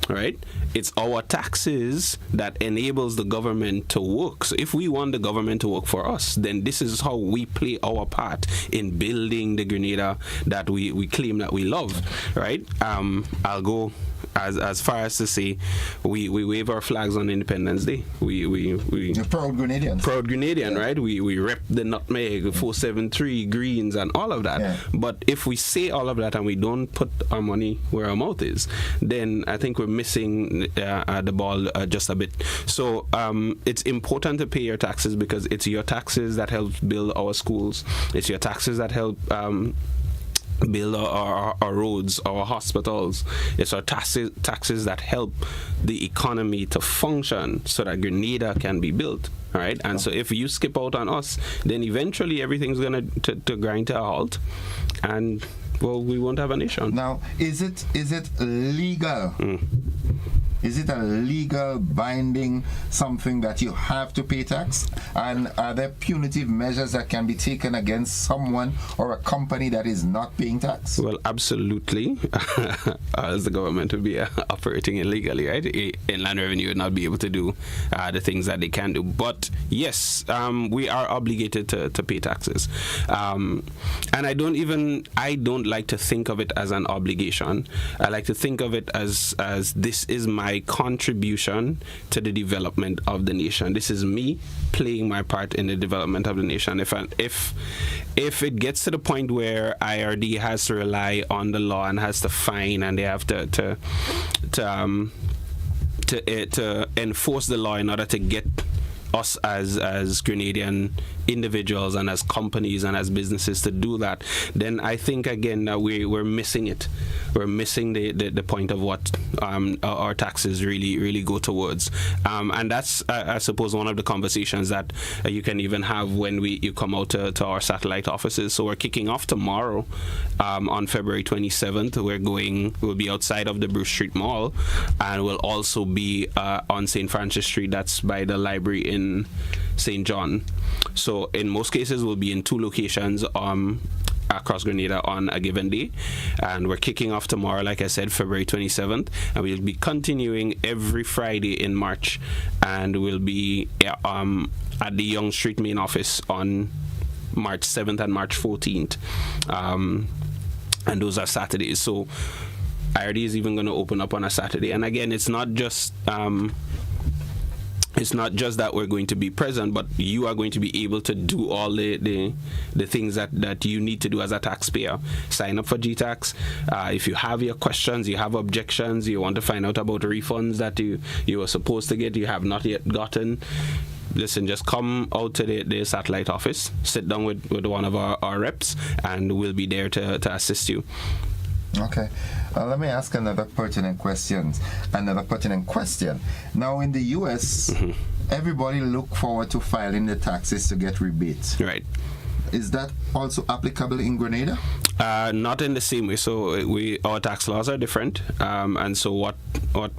right? It's our taxes that enables the government to work. So if we want the government to work for us, then this is how we play our part in building the Grenada that we claim that we love, right? I'll go as far as to say we wave our flags on Independence Day. You're proud Grenadians. Proud Grenadian, right? We rep the nutmeg, 473 greens and all of that. But if we say all of that and we don't put our money where our mouth is, then I think we're missing the ball just a bit. So it's important to pay your taxes because it's your taxes that help build our schools. It's your taxes that help build our roads, our hospitals. It's our taxes that help the economy to function so that Grenada can be built. All right, and so if you skip out on us, then eventually everything's going to grind to a halt, and well, we won't have a nation. Now, is it legal? Is it a legal binding something that you have to pay tax? And are there punitive measures that can be taken against someone or a company that is not paying tax? Well, absolutely. As the government would be operating illegally, right? Inland Revenue would not be able to do the things that they can do. But yes, we are obligated to pay taxes. And I don't like to think of it as an obligation. I like to think of it as this is my contribution to the development of the nation. This is me playing my part in the development of the nation. If it gets to the point where IRD has to rely on the law and has to fine and they have to enforce the law in order to get us as Grenadian individuals and as companies and as businesses to do that, then I think again that we're missing it. We're missing the point of what our taxes really go towards, and that's I suppose one of the conversations that you can even have when you come out to our satellite offices. So we're kicking off tomorrow on February 27th. We'll be outside of the Bruce Street Mall, and we'll also be on St. Francis Street. That's by the library in St. John. So in most cases, we'll be in two locations across Grenada on a given day, and we're kicking off tomorrow, like I said, February 27th, and we'll be continuing every Friday in March, and we'll be at the Yonge Street main office on March 7th and March 14th, and those are Saturdays. So IRD is even going to open up on a Saturday, and again, it's not just that we're going to be present, but you are going to be able to do all the things that you need to do as a taxpayer. Sign up for GTax. If you have your questions, you have objections, you want to find out about refunds that you were supposed to get, you have not yet gotten, listen, just come out to the satellite office, sit down with one of our reps, and we'll be there to assist you. Okay. Let me ask another pertinent question. Now, in the U.S., everybody look forward to filing the taxes to get rebates. Right. Is that also applicable in Grenada? Not in the same way. So our tax laws are different, and so what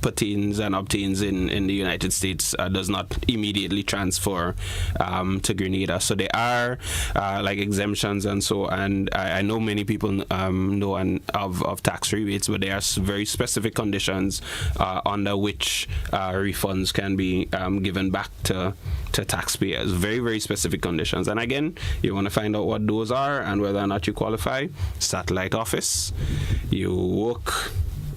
pertains and obtains in the United States does not immediately transfer to Grenada. So there are like exemptions and so, and I know many people know of tax rebates, but there are very specific conditions under which refunds can be given back to taxpayers. Very, very specific conditions. And again, you want to find out what those are and whether or not you qualify. Satellite office. You work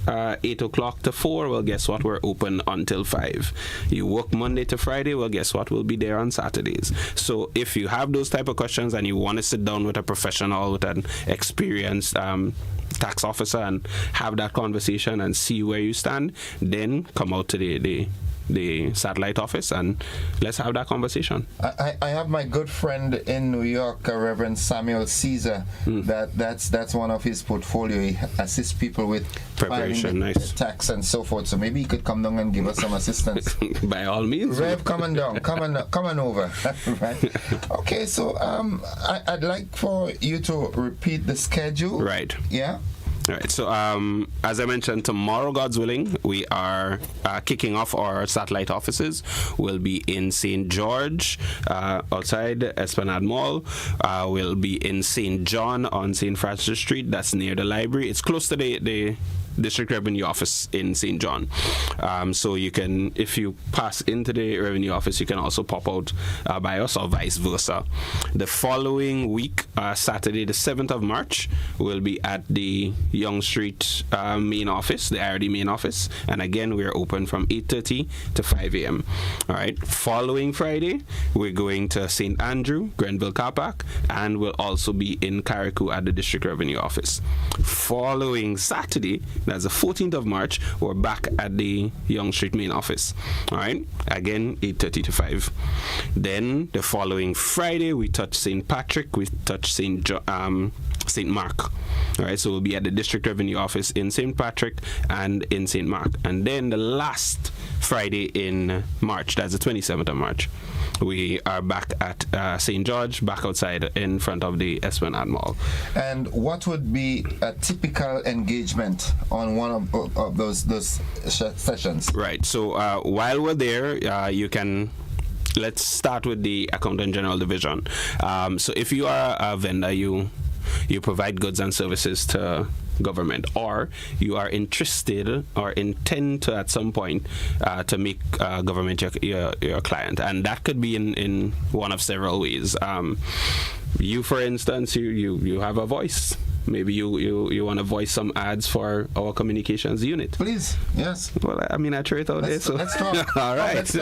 8 o'clock to 4, well, guess what? We're open until 5. You work Monday to Friday, well, guess what? We'll be there on Saturdays. So if you have those type of questions and you want to sit down with a professional, with an experienced tax officer and have that conversation and see where you stand, then come out to the satellite office and let's have that conversation. I have my good friend in New York, Reverend Samuel Caesar. That's one of his portfolio. He assists people with preparation, nice tax and so forth. So maybe he could come down and give us some assistance. By all means. Rev, come on down. Come on over. Right. Okay, so I'd like for you to repeat the schedule. Right. Yeah. All right, so as I mentioned, tomorrow, God's willing, we are kicking off our satellite offices. We'll be in St. George, outside Esplanade Mall. We'll be in St. John on St. Francis Street. That's near the library. It's close to the District Revenue Office in St. John. So you can, if you pass into the Revenue Office, you can also pop out by us or vice versa. The following week, Saturday the 7th of March, we'll be at the Yonge Street main office, the IRD main office. And again, we're open from 8:30 to 5 a.m. All right. Following Friday, we're going to St. Andrew, Grenville Car Park, and we'll also be in Carriacou at the District Revenue Office. Following Saturday, that's the 14th of March, we're back at the Young Street main office. All right, again 8:30 to 5. Then the following Friday we touch St. Patrick, we touch St. Mark. All right, so we'll be at the District Revenue Office in St. Patrick and in St. Mark. And then the last Friday in March, that's the 27th of March, we are back at St. George, back outside in front of the Esplanade Mall. And what would be a typical engagement on one of those sessions? Right, so while we're there, you can... Let's start with the Accountant General Division. So if you are a vendor, you provide goods and services to government, or you are interested or intend to at some point to make government your client, and that could be in one of several ways. You, for instance, you have a voice. Maybe you want to voice some ads for our communications unit. Please, yes. Well, I mean, I throw it out there. So let's talk. All right. Let's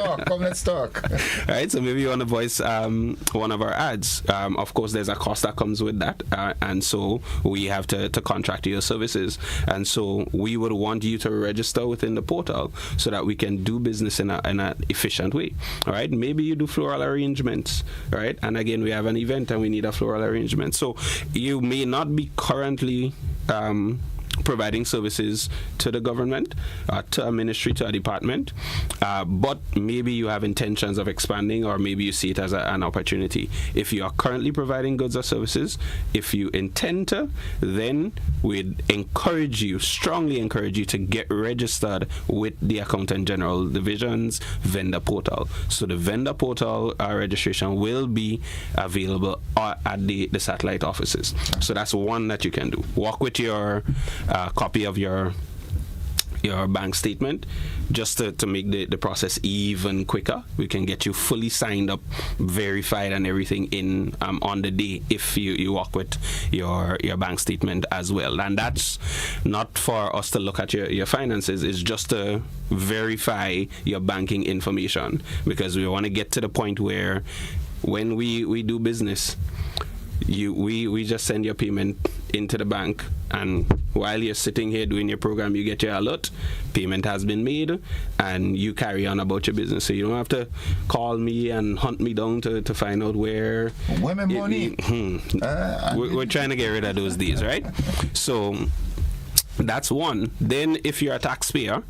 talk. All right. So maybe you want to voice one of our ads. Of course, there's a cost that comes with that, and so we have to contract your services. And so we would want you to register within the portal so that we can do business in an efficient way. All right. Maybe you do floral arrangements. All right. And again, we have an event and we need a floral arrangement. So you may not be currently providing services to the government, to a ministry, to a department, but maybe you have intentions of expanding, or maybe you see it as an opportunity. If you are currently providing goods or services, if you intend to, then we'd strongly encourage you to get registered with the Accountant General Division's vendor portal. So the vendor portal registration will be available at the satellite offices. So that's one that you can do. Walk with your copy of your bank statement, just to make the process even quicker. We can get you fully signed up, verified, and everything in on the day if you walk with your bank statement as well. And that's not for us to look at your finances, it's just to verify your banking information, because we want to get to the point where when we do business, we just send your payment into the bank, and while you're sitting here doing your program, you get your alert, payment has been made, and you carry on about your business. So you don't have to call me and hunt me down to find out where women money. We're trying to get rid of those days, right? So that's one. Then if you're a taxpayer,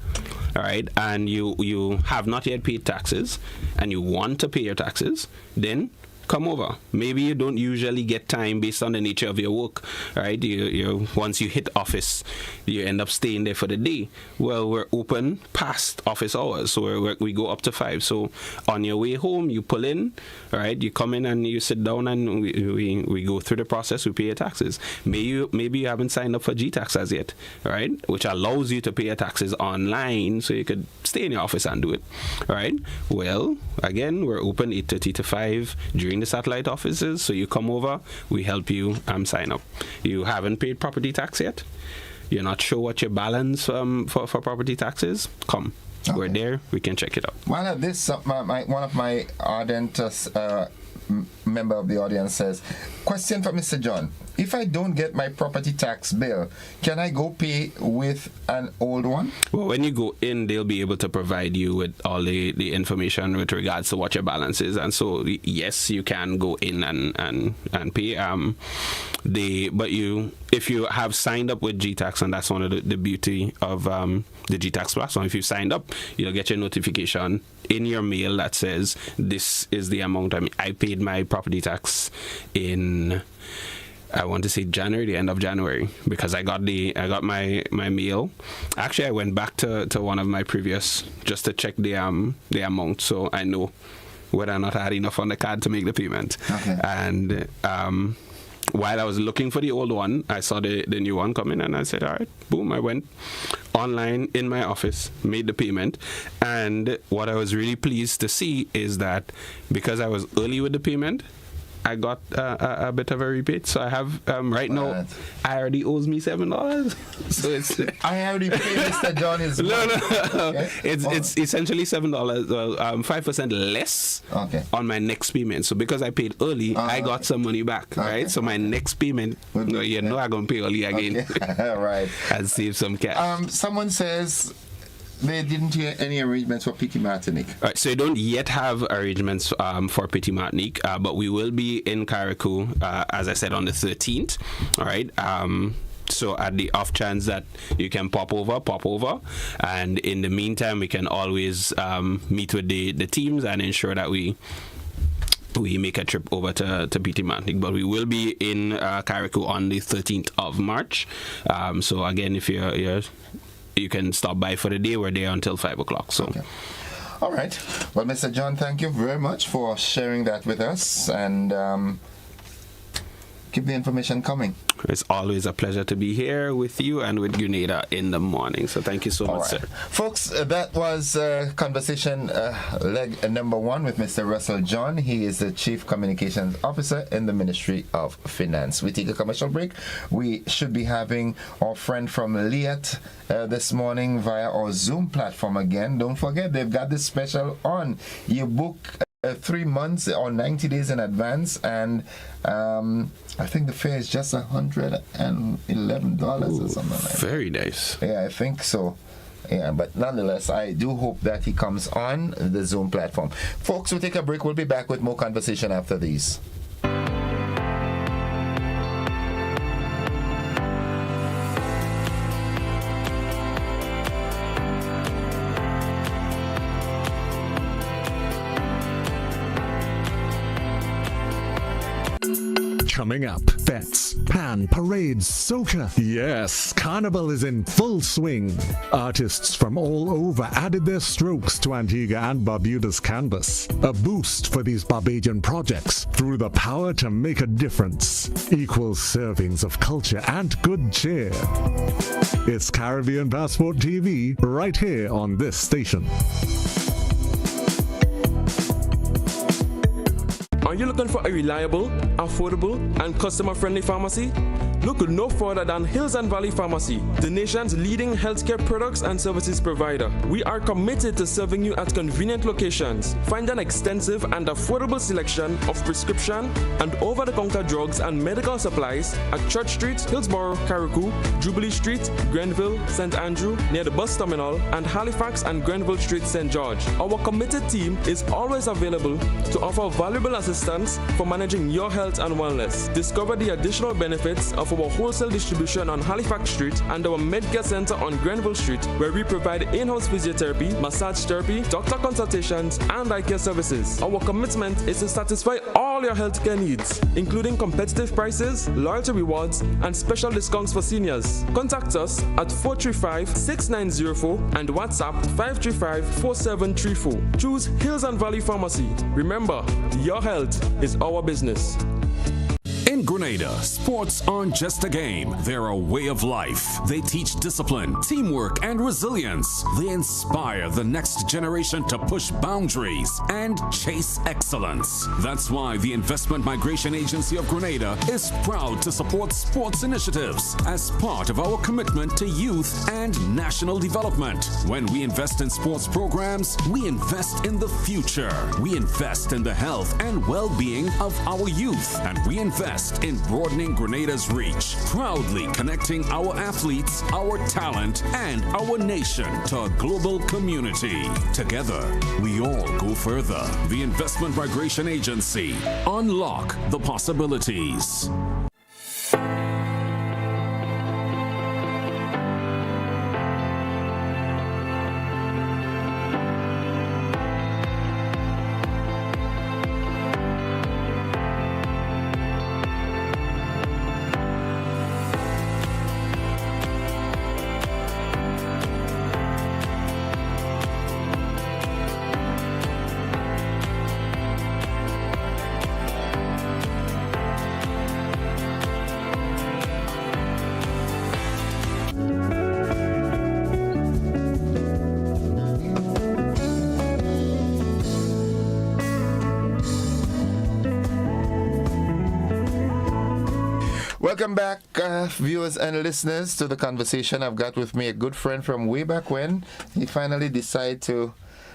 all right, and you have not yet paid taxes and you want to pay your taxes, then come over. Maybe you don't usually get time based on the nature of your work, right? You once you hit office, you end up staying there for the day. Well, we're open past office hours, so we go up to 5. So on your way home, you pull in, right? You come in and you sit down, and we go through the process. We pay your taxes. Maybe you haven't signed up for GTax as yet, right? Which allows you to pay your taxes online, so you could stay in your office and do it, all right? Well, again, we're open 8:30 to 5 during the satellite offices, so you come over, we help you sign up. You haven't paid property tax yet? You're not sure what your balance for property tax is? Come. Okay. We're there, we can check it out. While this, one of my ardent member of the audience says, question for Mr. John. If I don't get my property tax bill, can I go pay with an old one? Well, when you go in, they'll be able to provide you with all the information with regards to what your balance is. And so, yes, you can go in and pay. But if you have signed up with GTax, and that's one of the beauty of the GTax platform, if you signed up, you'll get your notification in your mail that says this is the amount. I mean, I paid my property tax in, I want to say January, the end of January, because I got my mail. Actually, I went back to one of my previous just to check the amount, so I know whether or not I had enough on the card to make the payment. Okay. And while I was looking for the old one, I saw the new one come in, and I said, all right, boom, I went online in my office, made the payment. And what I was really pleased to see is that because I was early with the payment, I got a bit of a rebate. So I have right now. I already owes me $7. So it's I already paid Mr. John his money. No. Okay. It's essentially $7. 5% less on my next payment. So because I paid early, I got some money back. Right. So my next payment, I'm gonna pay early again. Right. And save some cash. Someone says they didn't hear any arrangements for Petit Martinique. All right, so you don't yet have arrangements for Petit Martinique, but we will be in Carriacou, as I said, on the 13th. All right. So at the off chance that you can pop over. And in the meantime, we can always meet with the teams and ensure that we make a trip over to Petit Martinique. But we will be in Carriacou on the 13th of March. So again, if you can stop by for the day. We're there until 5 o'clock. So. Okay. All right. Well, Mr. John, thank you very much for sharing that with us, and keep the information coming. It's always a pleasure to be here with you and with Grenada in the morning. So thank you so much, sir. Folks, that was conversation leg number 1 with Mr. Russell John. He is the Chief Communications Officer in the Ministry of Finance. We take a commercial break. We should be having our friend from Liat this morning via our Zoom platform again. Don't forget, they've got this special on. You book 3 months or 90 days in advance, and I think the fare is just $111 or something like that. Very nice. Yeah, I think so. Yeah, but nonetheless, I do hope that he comes on the Zoom platform. Folks, we'll take a break. We'll be back with more conversation after these. Coming up, fets, pan, parades, soca. Yes, Carnival is in full swing. Artists from all over added their strokes to Antigua and Barbuda's canvas. A boost for these Barbadian projects through the power to make a difference. Equal servings of culture and good cheer. It's Caribbean Passport TV right here on this station. Are you looking for a reliable, affordable, and customer-friendly pharmacy? Look no further than Hills and Valley Pharmacy, the nation's leading healthcare products and services provider. We are committed to serving you at convenient locations. Find an extensive and affordable selection of prescription and over-the-counter drugs and medical supplies at Church Street, Hillsborough, Carriacou, Jubilee Street, Grenville, St. Andrew, near the bus terminal, and Halifax and Grenville Street, St. George. Our committed team is always available to offer valuable assistance for managing your health and wellness. Discover the additional benefits of our wholesale distribution on Halifax Street and our Medcare Center on Grenville Street, where we provide in-house physiotherapy, massage therapy, doctor consultations, and eye care services. Our commitment is to satisfy all your healthcare needs, including competitive prices, loyalty rewards, and special discounts for seniors. Contact us at 435-6904 and WhatsApp 535-4734. Choose Hills and Valley Pharmacy. Remember, your health is our business. In Grenada, sports aren't just a game, they're a way of life. They teach discipline, teamwork, and resilience. They inspire the next generation to push boundaries and chase excellence. That's why the Investment Migration Agency of Grenada is proud to support sports initiatives as part of our commitment to youth and national development. When we invest in sports programs, we invest in the future. We invest in the health and well-being of our youth, and we invest in broadening Grenada's reach, proudly connecting our athletes, our talent, and our nation to a global community. Together, we all go further. The Investment Migration Agency. Unlock the possibilities. Welcome back, viewers and listeners, to the conversation I've got with me, a good friend from way back when. He finally decided to,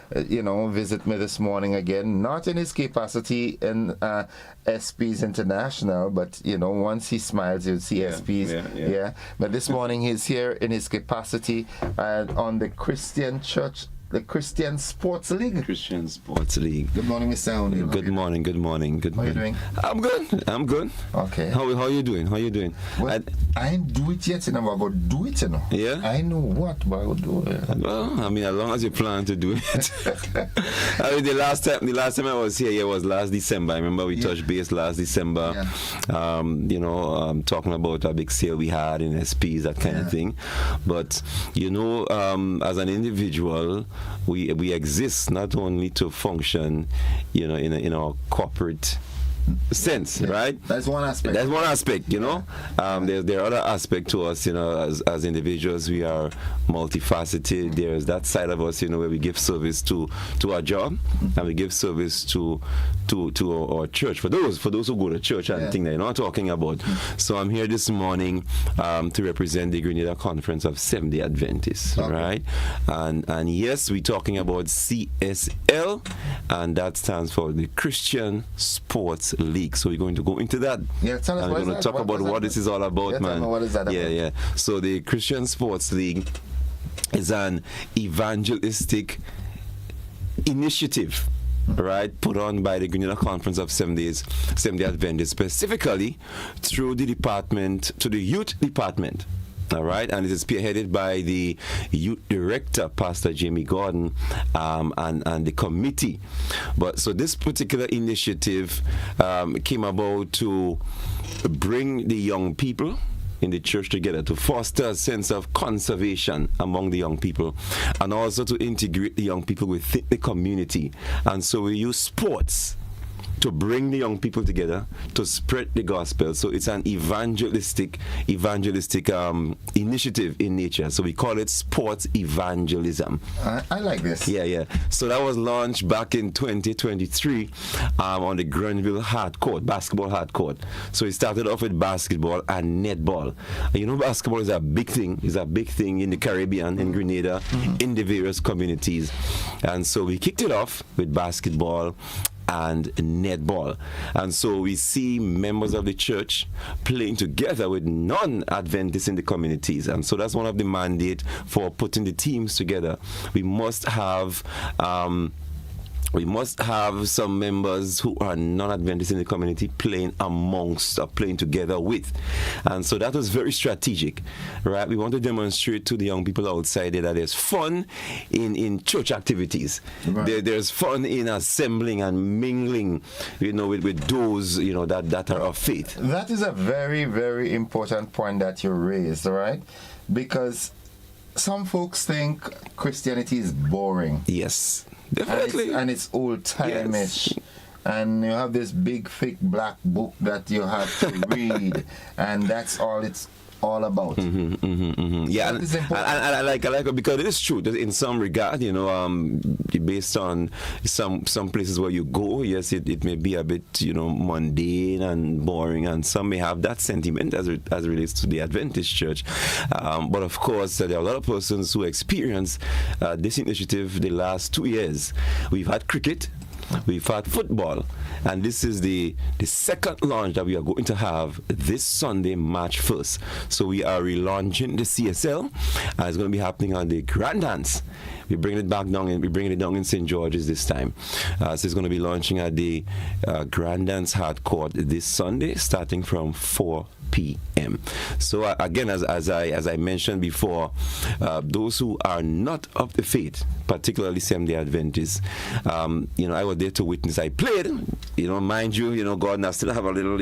visit me this morning again, not in his capacity in SPs International, but, once he smiles, you'll see SPs. Yeah. But this morning he's here in his capacity on the Christian Church, the Christian Sports League. Christian Sports League. Good morning, Mr. O'Neill. Good morning. How are you doing? I'm good. Okay. How are you doing? Well, I ain't do it yet, but do it, Yeah? I know what, but I will do it. Well, I mean, as long as you plan to do it. I mean, the last time I was here was last December. I remember we touched base last December. Yeah. Talking about a big sale we had in SPs, that kind of thing. But, as an individual, we exist not only to function, in our corporate sense, right? That's one aspect. There are other aspects to us, as individuals. We are multifaceted. There's that side of us, where we give service to our job, and we give service to our church. For those who go to church and think they're not talking about. So I'm here this morning to represent the Grenada Conference of Seventh-day Adventists, right? And yes, we're talking about CSL, and that stands for the Christian Sports League. So we're going to go into that. Yeah, tell us. And we're going to talk about what this is all about, man. What is that about? Yeah. So the Christian Sports League is an evangelistic initiative, right, put on by the Grenada Conference of Seventh-day Adventists, specifically through the youth department. All right, and it is spearheaded by the youth director, Pastor Jamie Gordon, and the committee. But so this particular initiative came about to bring the young people in the church together, to foster a sense of conservation among the young people, and also to integrate the young people within the community. And so we use sports to bring the young people together to spread the gospel. So it's an evangelistic initiative in nature. So we call it sports evangelism. I like this. Yeah. So that was launched back in 2023 on the Grenville basketball hard court. So it started off with basketball and netball. And basketball is a big thing. It's a big thing in the Caribbean, in Grenada, in the various communities. And so we kicked it off with basketball and netball. And so we see members of the church playing together with non-Adventists in the communities. And so that's one of the mandate for putting the teams together. We must have some members who are non-Adventists in the community playing together with. And so that was very strategic, right? We want to demonstrate to the young people outside there that there's fun in church activities. Right. There's fun in assembling and mingling, with those, that are of faith. That is a very, very important point that you raised, right? Because some folks think Christianity is boring. Yes. Definitely. And it's old-time-ish. Yes. And you have this big, thick black book that you have to read, and that's all it's all about. Yeah, and I like it because it is true that in some regard, based on some places where you go, yes, it may be a bit, mundane and boring, and some may have that sentiment as it relates to the Adventist church. But of course, there are a lot of persons who experience this initiative the last 2 years. We've had cricket. We've had football, and this is the second launch that we are going to have this Sunday, March 1st. So we are relaunching the CSL. It's going to be happening on the Grand Dance. We're bringing it down in St. George's this time. So it's going to be launching at the Grand Dance Hard Court this Sunday, starting from 4 p.m. So again, as I mentioned before, those who are not of the faith, particularly Seventh-day Adventists, I was there to witness. I played, mind you, God, I still have a little,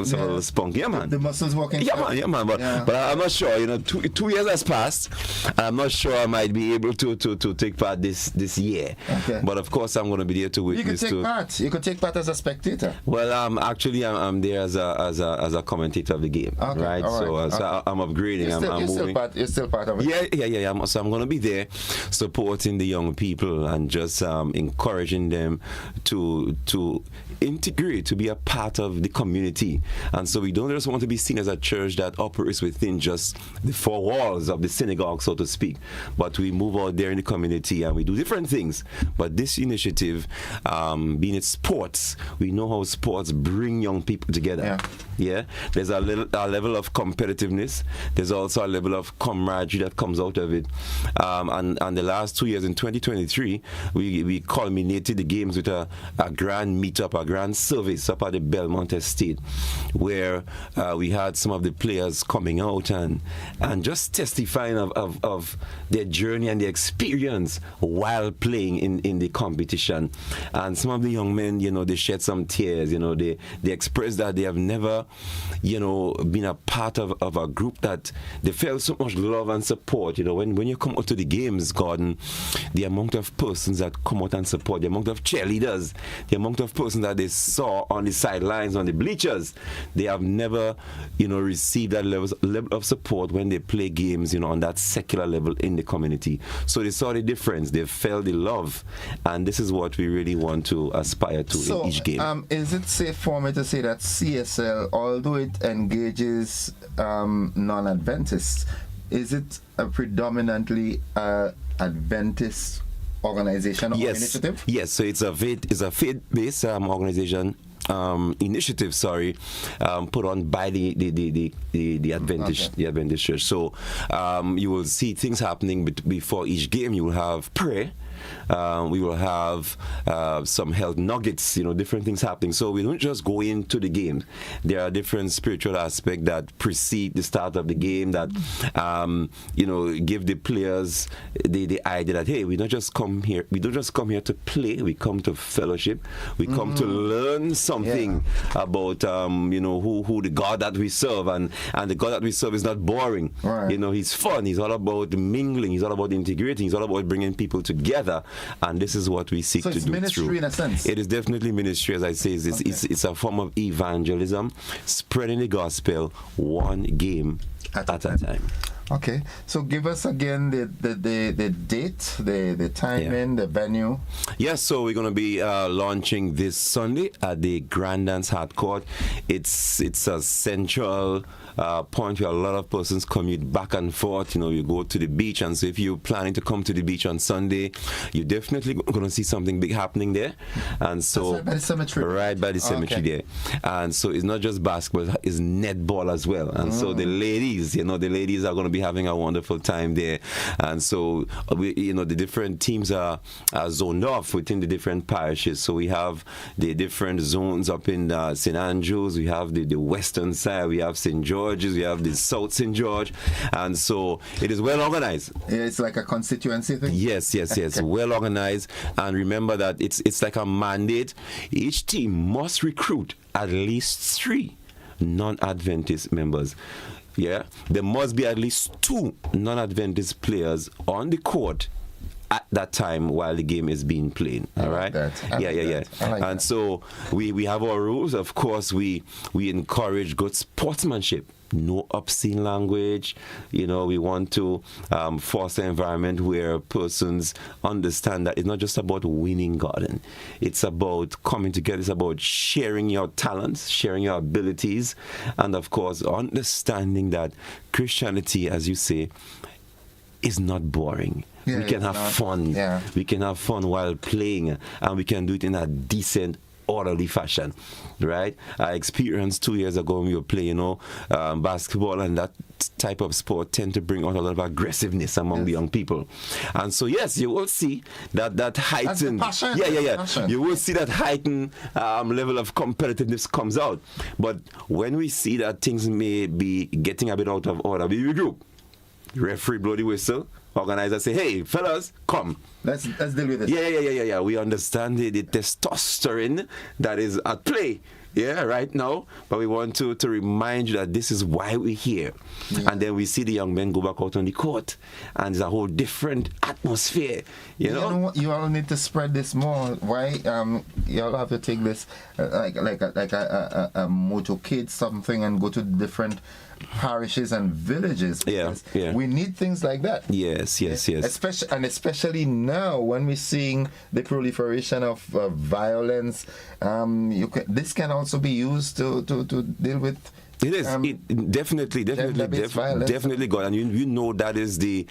some little spunk. Yeah, man. The muscles working. Yeah, man. But I'm not sure. 2 years has passed. I'm not sure I might be able to to take part this year. Okay. But of course, I'm going to be there to witness. You could take part as a spectator. Well, actually, I'm there as a commentator of the game, okay. right? So I'm upgrading. You're still part of it. Yeah. So I'm going to be there, supporting the young people and just encouraging them to integrate, to be a part of the community. And so we don't just want to be seen as a church that operates within just the four walls of the synagogue, so to speak, but we move out there in the community and we do different things. But this initiative, being it sports, we know how sports bring young people together. Yeah. There's a level of competitiveness. There's also a level of camaraderie that comes out of it. And the last 2 years, in 2023, we culminated the games with a grand meetup, a grand service up at the Belmont Estate, where we had some of the players coming out and just testifying of their journey and their experience while playing in the competition. And some of the young men, they shed some tears. They expressed that they have never, been a part of a group that they felt so much love and support. When you come out to the games, Gordon, the amount of persons that come out and support, the amount of cheerleaders, the amount of persons that they saw on the sidelines, on the bleachers, they have never, received that level of support when they play games, on that secular level in the community. So they saw the difference, they felt the love, and this is what we really want to aspire to in each game. Is it safe for me to say that CSL, although it engages non-Adventists, is it a predominantly Adventist organization or initiative? Yes, so it's a faith-based organization. Initiative, put on by the Adventist Church. So you will see things happening before each game. You will have prayer. We will have some health nuggets, different things happening. So we don't just go into the game. There are different spiritual aspects that precede the start of the game that, give the players the idea that, hey, we don't just come here to play. We come to fellowship. We come to learn something about, who the God that we serve, and the God that we serve is not boring. Right. He's fun. He's all about mingling. He's all about integrating. He's all about bringing people together. And this is what we seek to do. So it's ministry in a sense. It is definitely ministry, as I say. It's a form of evangelism, spreading the gospel one game at a time. Okay, so give us again the date, the timing, the venue. Yes, so we're going to be launching this Sunday at the Grand Dance Hard Court. It's a central point where a lot of persons commute back and forth. You go to the beach, and so if you're planning to come to the beach on Sunday, you're definitely going to see something big happening there. And so right by the cemetery. Right by the cemetery there. And so it's not just basketball, it's netball as well. And so the ladies, are going to be having a wonderful time there. And so the different teams are zoned off within the different parishes. So we have the different zones up in St. Andrews, we have the western side, we have St. George's, we have the South St. George, and so it is well organized. Yeah, it's like a constituency thing. Yes, well organized. And remember that it's like a mandate. Each team must recruit at least 3 non-Adventist members. Yeah, there must be at least 2 non-Adventist players on the court at that time while the game is being played. All right. And so we have our rules. Of course, we encourage good sportsmanship. No obscene language. We want to foster an environment where persons understand that it's not just about winning, Gordon. It's about coming together. It's about sharing your talents, sharing your abilities, and of course, understanding that Christianity, as you say, is not boring. Yeah, we can have fun. Yeah. We can have fun while playing, and we can do it in a decent, orderly fashion, right? I experienced 2 years ago when we were playing, basketball, and that type of sport tend to bring out a lot of aggressiveness among the young people. And so, yes, you will see that heightened, passion. You will see that heightened level of competitiveness comes out. But when we see that things may be getting a bit out of order, we regroup. Referee blow the whistle. Organizer say, hey, fellas, come. Let's deal with this. Yeah. We understand the testosterone that is at play Yeah, right now. But we want to remind you that this is why we're here. Yeah. And then we see the young men go back out on the court, and it's a whole different atmosphere. You know what? You all need to spread this more. Why? You all have to take this like a motorcade something and go to different parishes and villages. Yeah. We need things like that. Yes. Especially now when we're seeing the proliferation of violence. This can also be used to deal with. It is definitely, God, and you know that is the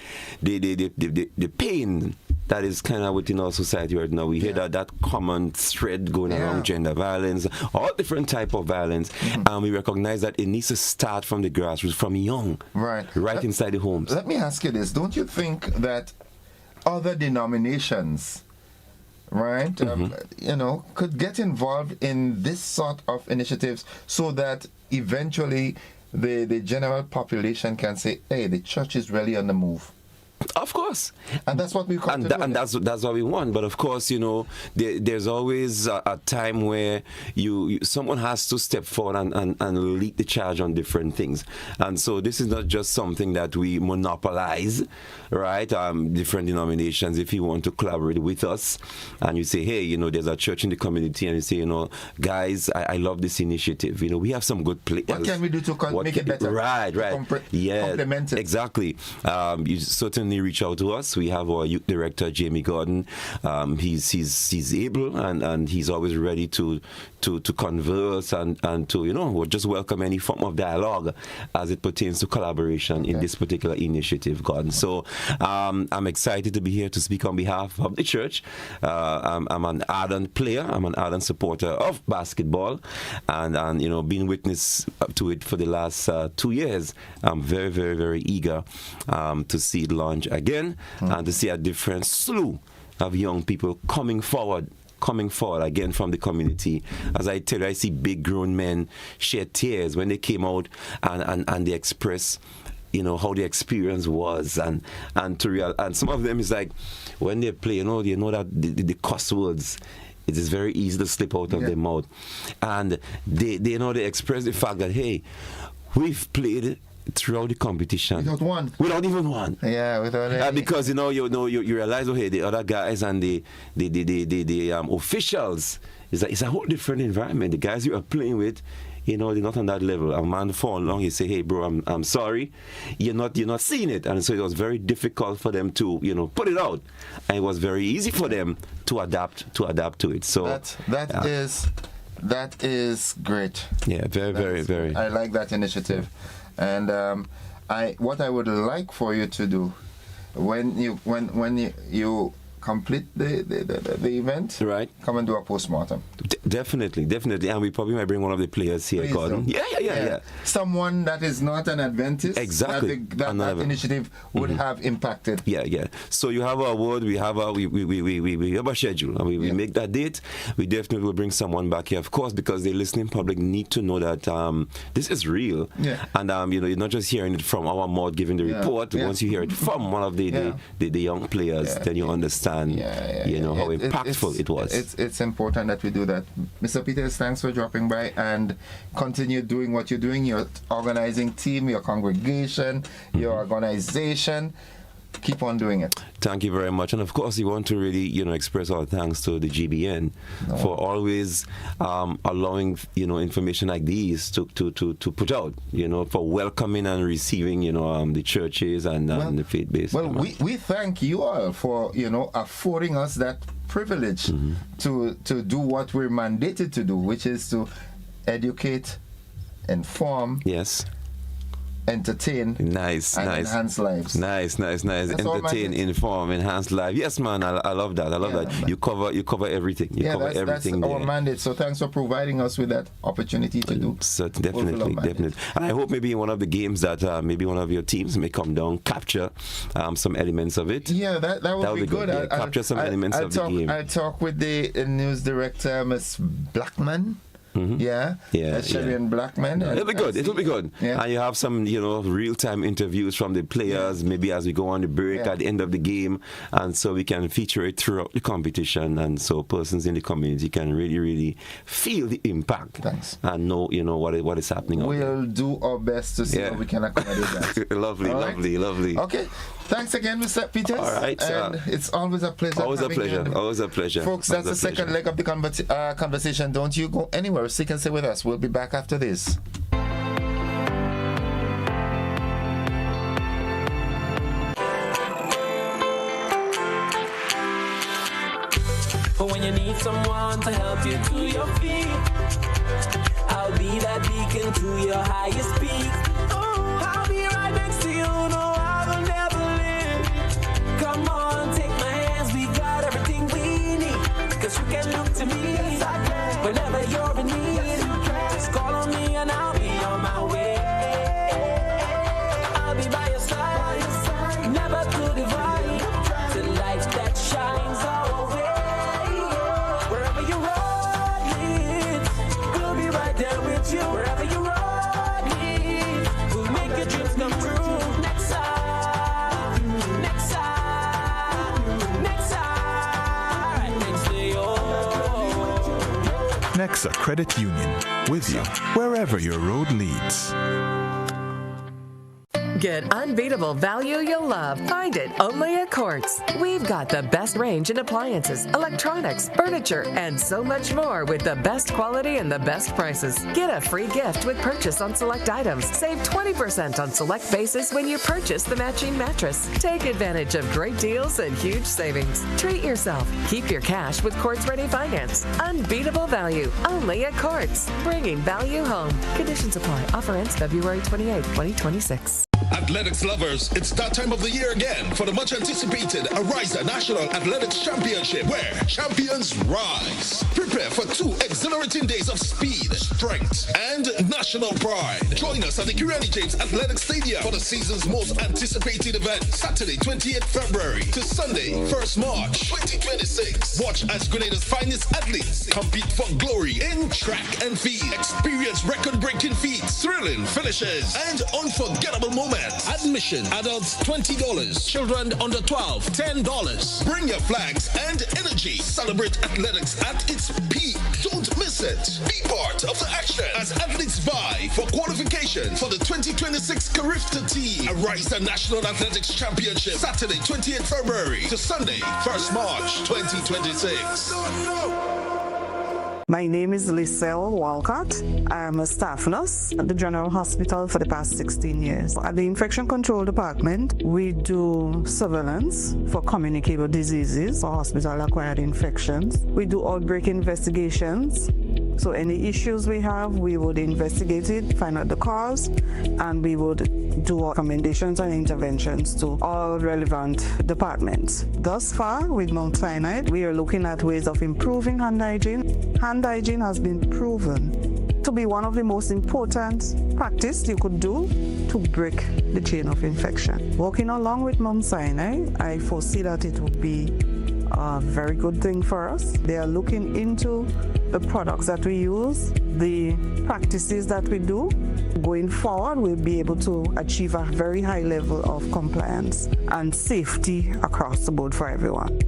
pain that is kind of within our society right now. We hear that common thread going around gender violence, all different type of violence, and we recognize that it needs to start from the grassroots, from young, right inside the homes. Let me ask you this: don't you think that other denominations, right, could get involved in this sort of initiatives so that eventually the general population can say, hey, the church is really on the move? Of course, and that's what we and that's what we want. But of course, there's always a time where someone has to step forward and lead the charge on different things. And so this is not just something that we monopolize, right? Different denominations, if you want to collaborate with us, and you say, hey, there's a church in the community, and you say, guys, I love this initiative. We have some good players. What can we do to make it better? Right. Complement it. Exactly. You certainly reach out to us. We have our youth director, Jamie Gordon. He's able and he's always ready to converse and to just welcome any form of dialogue as it pertains to collaboration in this particular initiative, Gordon. So I'm excited to be here to speak on behalf of the church. I'm an ardent player. I'm an ardent supporter of basketball, and being witness to it for the last 2 years. I'm very, very, very eager to see it launch again and to see a different slew of young people coming forward again from the community. As I tell you, I see big grown men shed tears when they came out and they express how the experience was, and some of them is like when they play, they know that the cuss words, it is very easy to slip out of their mouth, and they express the fact that, hey, we've played throughout the competition without even one. Because you realize, okay, the other guys and the officials, it's a whole different environment. The guys you are playing with, they're not on that level. A man fall along, you say, hey bro, I'm sorry, you're not seeing it. And so it was very difficult for them to put it out, and it was very easy for them to adapt to it. So that is great. Very I like that initiative. And what I would like for you to do when you complete the event, right? Come and do a postmortem. Definitely, and we probably might bring one of the players here, Gordon. Yeah. Someone that is not an Adventist. Exactly. That initiative would have impacted. Yeah. So you have our award. We have we have a schedule, and we make that date. We definitely will bring someone back here, of course, because the listening public need to know that this is real. Yeah. And you're not just hearing it from our mouth giving the report. Once you hear it from one of the young players, then you understand. How impactful it was. It's important that we do that. Mr. Peters, thanks for dropping by, and continue doing what you're doing, your organizing team, your congregation, your organization. Keep on doing it. Thank you very much. And of course, we want to really, express our thanks to the GBN for always allowing, information like these to put out, for welcoming and receiving, the churches and the faith-based. Well, we thank you all for, affording us that privilege to do what we're mandated to do, which is to educate, inform. Yes. Entertain, enhance lives. Nice. Entertain, inform, enhance lives. Yes, man, I love that. That. You cover everything. That's our mandate. So thanks for providing us with that opportunity to do. So definitely. And I hope maybe in one of the games that maybe one of your teams may come down, capture some elements of it. Yeah, that would be good. Capture some elements of the game. I'll talk with the news director, Miss Blackman. Yeah, Sherry and Blackman. It'll be good. It'll be good. Yeah. And you have some, real-time interviews from the players, maybe as we go on the break at the end of the game, and so we can feature it throughout the competition, and so persons in the community can really, really feel the impact. Thanks. And know, what is happening. We'll do our best to see how we can accommodate that. Lovely. Okay. Thanks again, Mr. Peters. All right. And it's always a pleasure. Always a pleasure. Folks, that's the second leg of the conversation. Don't you go anywhere. Stick and stay with us. We'll be back after this. But when you need someone to help you to your feet, I'll be that beacon to your highest peak. Oh, I'll be right next to you, no, I will never leave. Come on, take my hands, we got everything we need. Cause you can look to me whenever you're in need. Just call on me and I'll be on my way. I'll be by your side, never to divide. The light that shines our way. Wherever you road leads, we'll be right there with you. Wherever you road leads, we'll make your dreams come true. Next side, next side, next side, next to you. Nexa Credit Union, with you wherever your road leads. Get unbeatable value you'll love. Find it only at Quartz. We've got the best range in appliances, electronics, furniture, and so much more with the best quality and the best prices. Get a free gift with purchase on select items. Save 20% on select bases when you purchase the matching mattress. Take advantage of great deals and huge savings. Treat yourself. Keep your cash with Quartz Ready Finance. Unbeatable value only at Quartz. Bringing value home. Conditions apply. Offer ends February 28, 2026. Athletics lovers, it's that time of the year again for the much anticipated Arisa National Athletics Championship, where champions rise. Prepare for 2 exhilarating days of speed, strength, and national pride. Join us at the Grenada Athletics Stadium for the season's most anticipated event, Saturday 28th February to Sunday 1st March 2026. Watch as Grenada's finest athletes compete for glory in track and field. Experience record-breaking feats, thrilling finishes, and unforgettable moments. Admission, adults $20, children under 12, $10. Bring your flags and energy. Celebrate athletics at its peak. Don't miss it. Be part of the action as athletes vie for qualification for the 2026 Carifta Team Arisa National Athletics Championship, Saturday 28th February to Sunday 1st March 2026. My name is Liselle Walcott. I'm a staff nurse at the General Hospital for the past 16 years. At the Infection Control Department, we do surveillance for communicable diseases or hospital-acquired infections. We do outbreak investigations. So any issues we have, we would investigate it, find out the cause, and we would do recommendations and interventions to all relevant departments. Thus far, with Mount Sinai, we are looking at ways of improving hand hygiene. Hand hygiene has been proven to be one of the most important practice you could do to break the chain of infection. Working along with Mount Sinai, I foresee that it would be a very good thing for us. They are looking into the products that we use, the practices that we do. Going forward, we'll be able to achieve a very high level of compliance and safety across the board for everyone.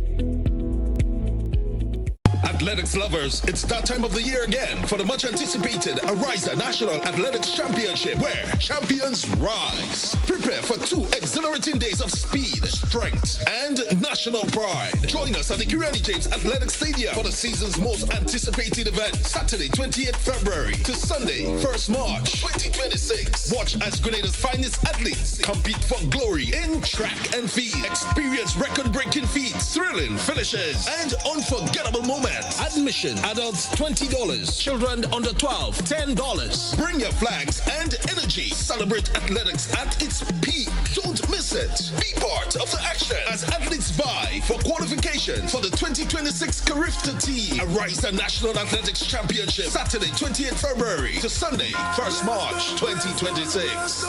Athletics lovers, it's that time of the year again for the much anticipated Arisa National Athletics Championship, where champions rise. Prepare for 2 exhilarating days of speed, strength, and national pride. Join us at the Grenada Athletics Stadium for the season's most anticipated event, Saturday 28th February to Sunday 1st March 2026. Watch as Grenada's finest athletes compete for glory in track and field. Experience record-breaking feats, thrilling finishes, and unforgettable moments. Admission, adults $20, children under 12, $10. Bring your flags and energy. Celebrate athletics at its peak. Don't miss it. Be part of the action as athletes vie for qualification for the 2026 Carifta Team Arisa National Athletics Championship, Saturday 28th February to Sunday 1st March 2026.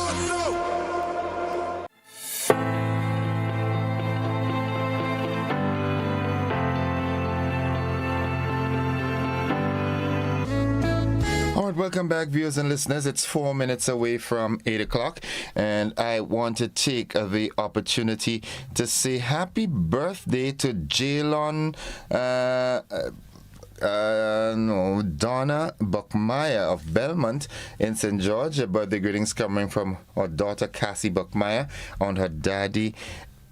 All right, welcome back, viewers and listeners. It's 4 minutes away from 8 o'clock, and I want to take the opportunity to say happy birthday to Jalon Donna Buckmeyer of Belmont in St. George. Birthday greetings coming from her daughter Cassie Buckmeyer and her daddy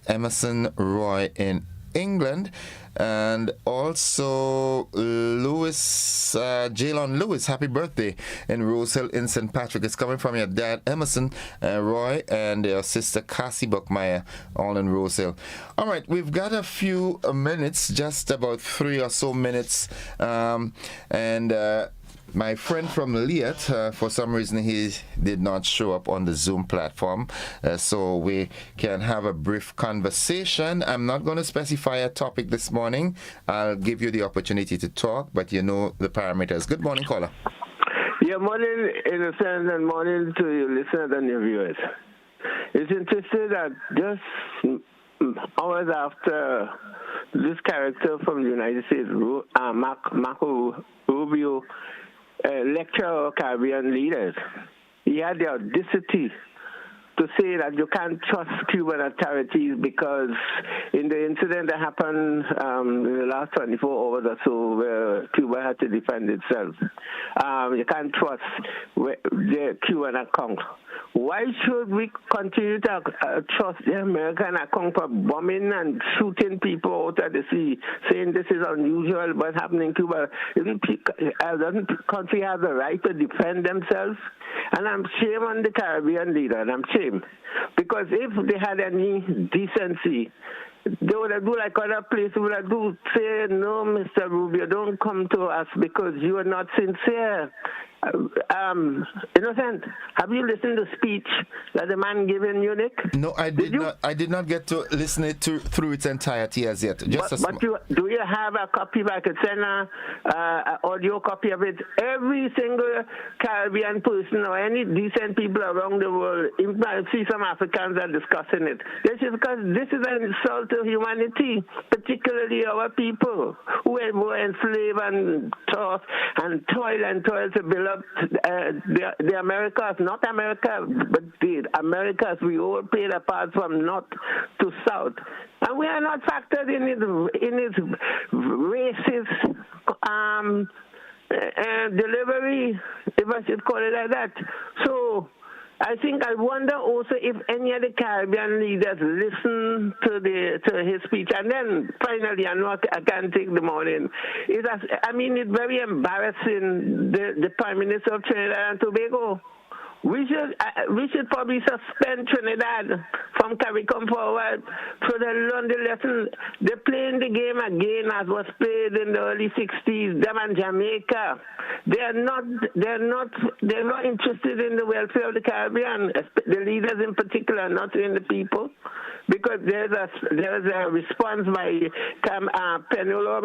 Emerson Roy in England, and also Jalon Lewis, happy birthday in Rose Hill in St. Patrick. It's coming from your dad Emerson Roy and your sister Cassie Buckmeyer, all in Rose Hill. All right, we've got a few minutes, just about 3 or so minutes, my friend from Liat, for some reason he did not show up on the Zoom platform, so we can have a brief conversation. I'm not going to specify a topic this morning. I'll give you the opportunity to talk, but you know the parameters. Good morning, caller. Yeah, morning, Innocent, and morning to your listeners and your viewers. It's interesting that just hours after this character from the United States, Marco Rubio, lecture our Caribbean leaders, he had the audacity to say that you can't trust Cuban authorities because in the incident that happened in the last 24 hours or so where Cuba had to defend itself, you can't trust the Cuban account. Why should we continue to trust the American account for bombing and shooting people out of the sea, saying this is unusual what's happening in Cuba? Doesn't the country have the right to defend themselves? And I'm shame on the Caribbean leader, and I'm shame. Because if they had any decency, they would have do like other places would have do, say, no, Mr. Rubio, don't come to us because you are not sincere. Innocent, have you listened to the speech that the man gave in Munich? No, I did not. I did not get to listen it through its entirety as yet. Do you have a copy? I could send an audio copy of it. Every single Caribbean person or any decent people around the world, even I see some Africans are discussing it. This is because this is an insult to humanity, particularly our people who were enslaved and tossed and toil to build up the Americas, not America, but the Americas. We all played a part from north to south, and we are not factored in its racist delivery, if I should call it like that. So I wonder also if any of the Caribbean leaders listen to his speech. And then finally, I know I can't take the morning. It's very embarrassing, the Prime Minister of Trinidad and Tobago. We should probably suspend Trinidad from CARICOM forward for the London lesson. They're playing the game again as was played in the early 60s. Them and Jamaica. They're not interested in the welfare of the Caribbean. The leaders in particular, not in the people. Because there's a response by Penolo,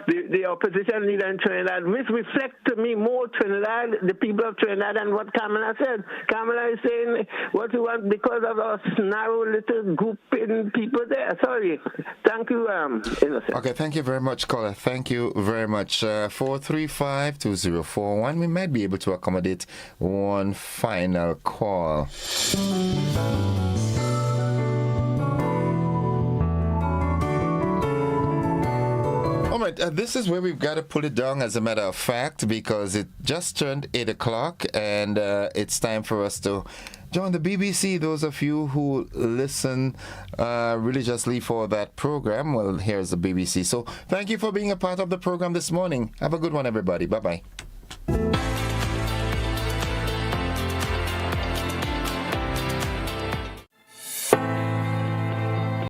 the opposition leader in Trinidad, which reflects to me more Trinidad, the people of Trinidad, and what Kamala said. Kamala is saying what you want because of us narrow little group in people there. Sorry. Thank you, Innocent. Okay, thank you very much, caller. Thank you very much. 435-2041. We might be able to accommodate one final call. All right, this is where we've got to pull it down, as a matter of fact, because it just turned 8 o'clock, and it's time for us to join the BBC. Those of you who listen religiously for that program, well, here's the BBC. So thank you for being a part of the program this morning. Have a good one, everybody. Bye-bye.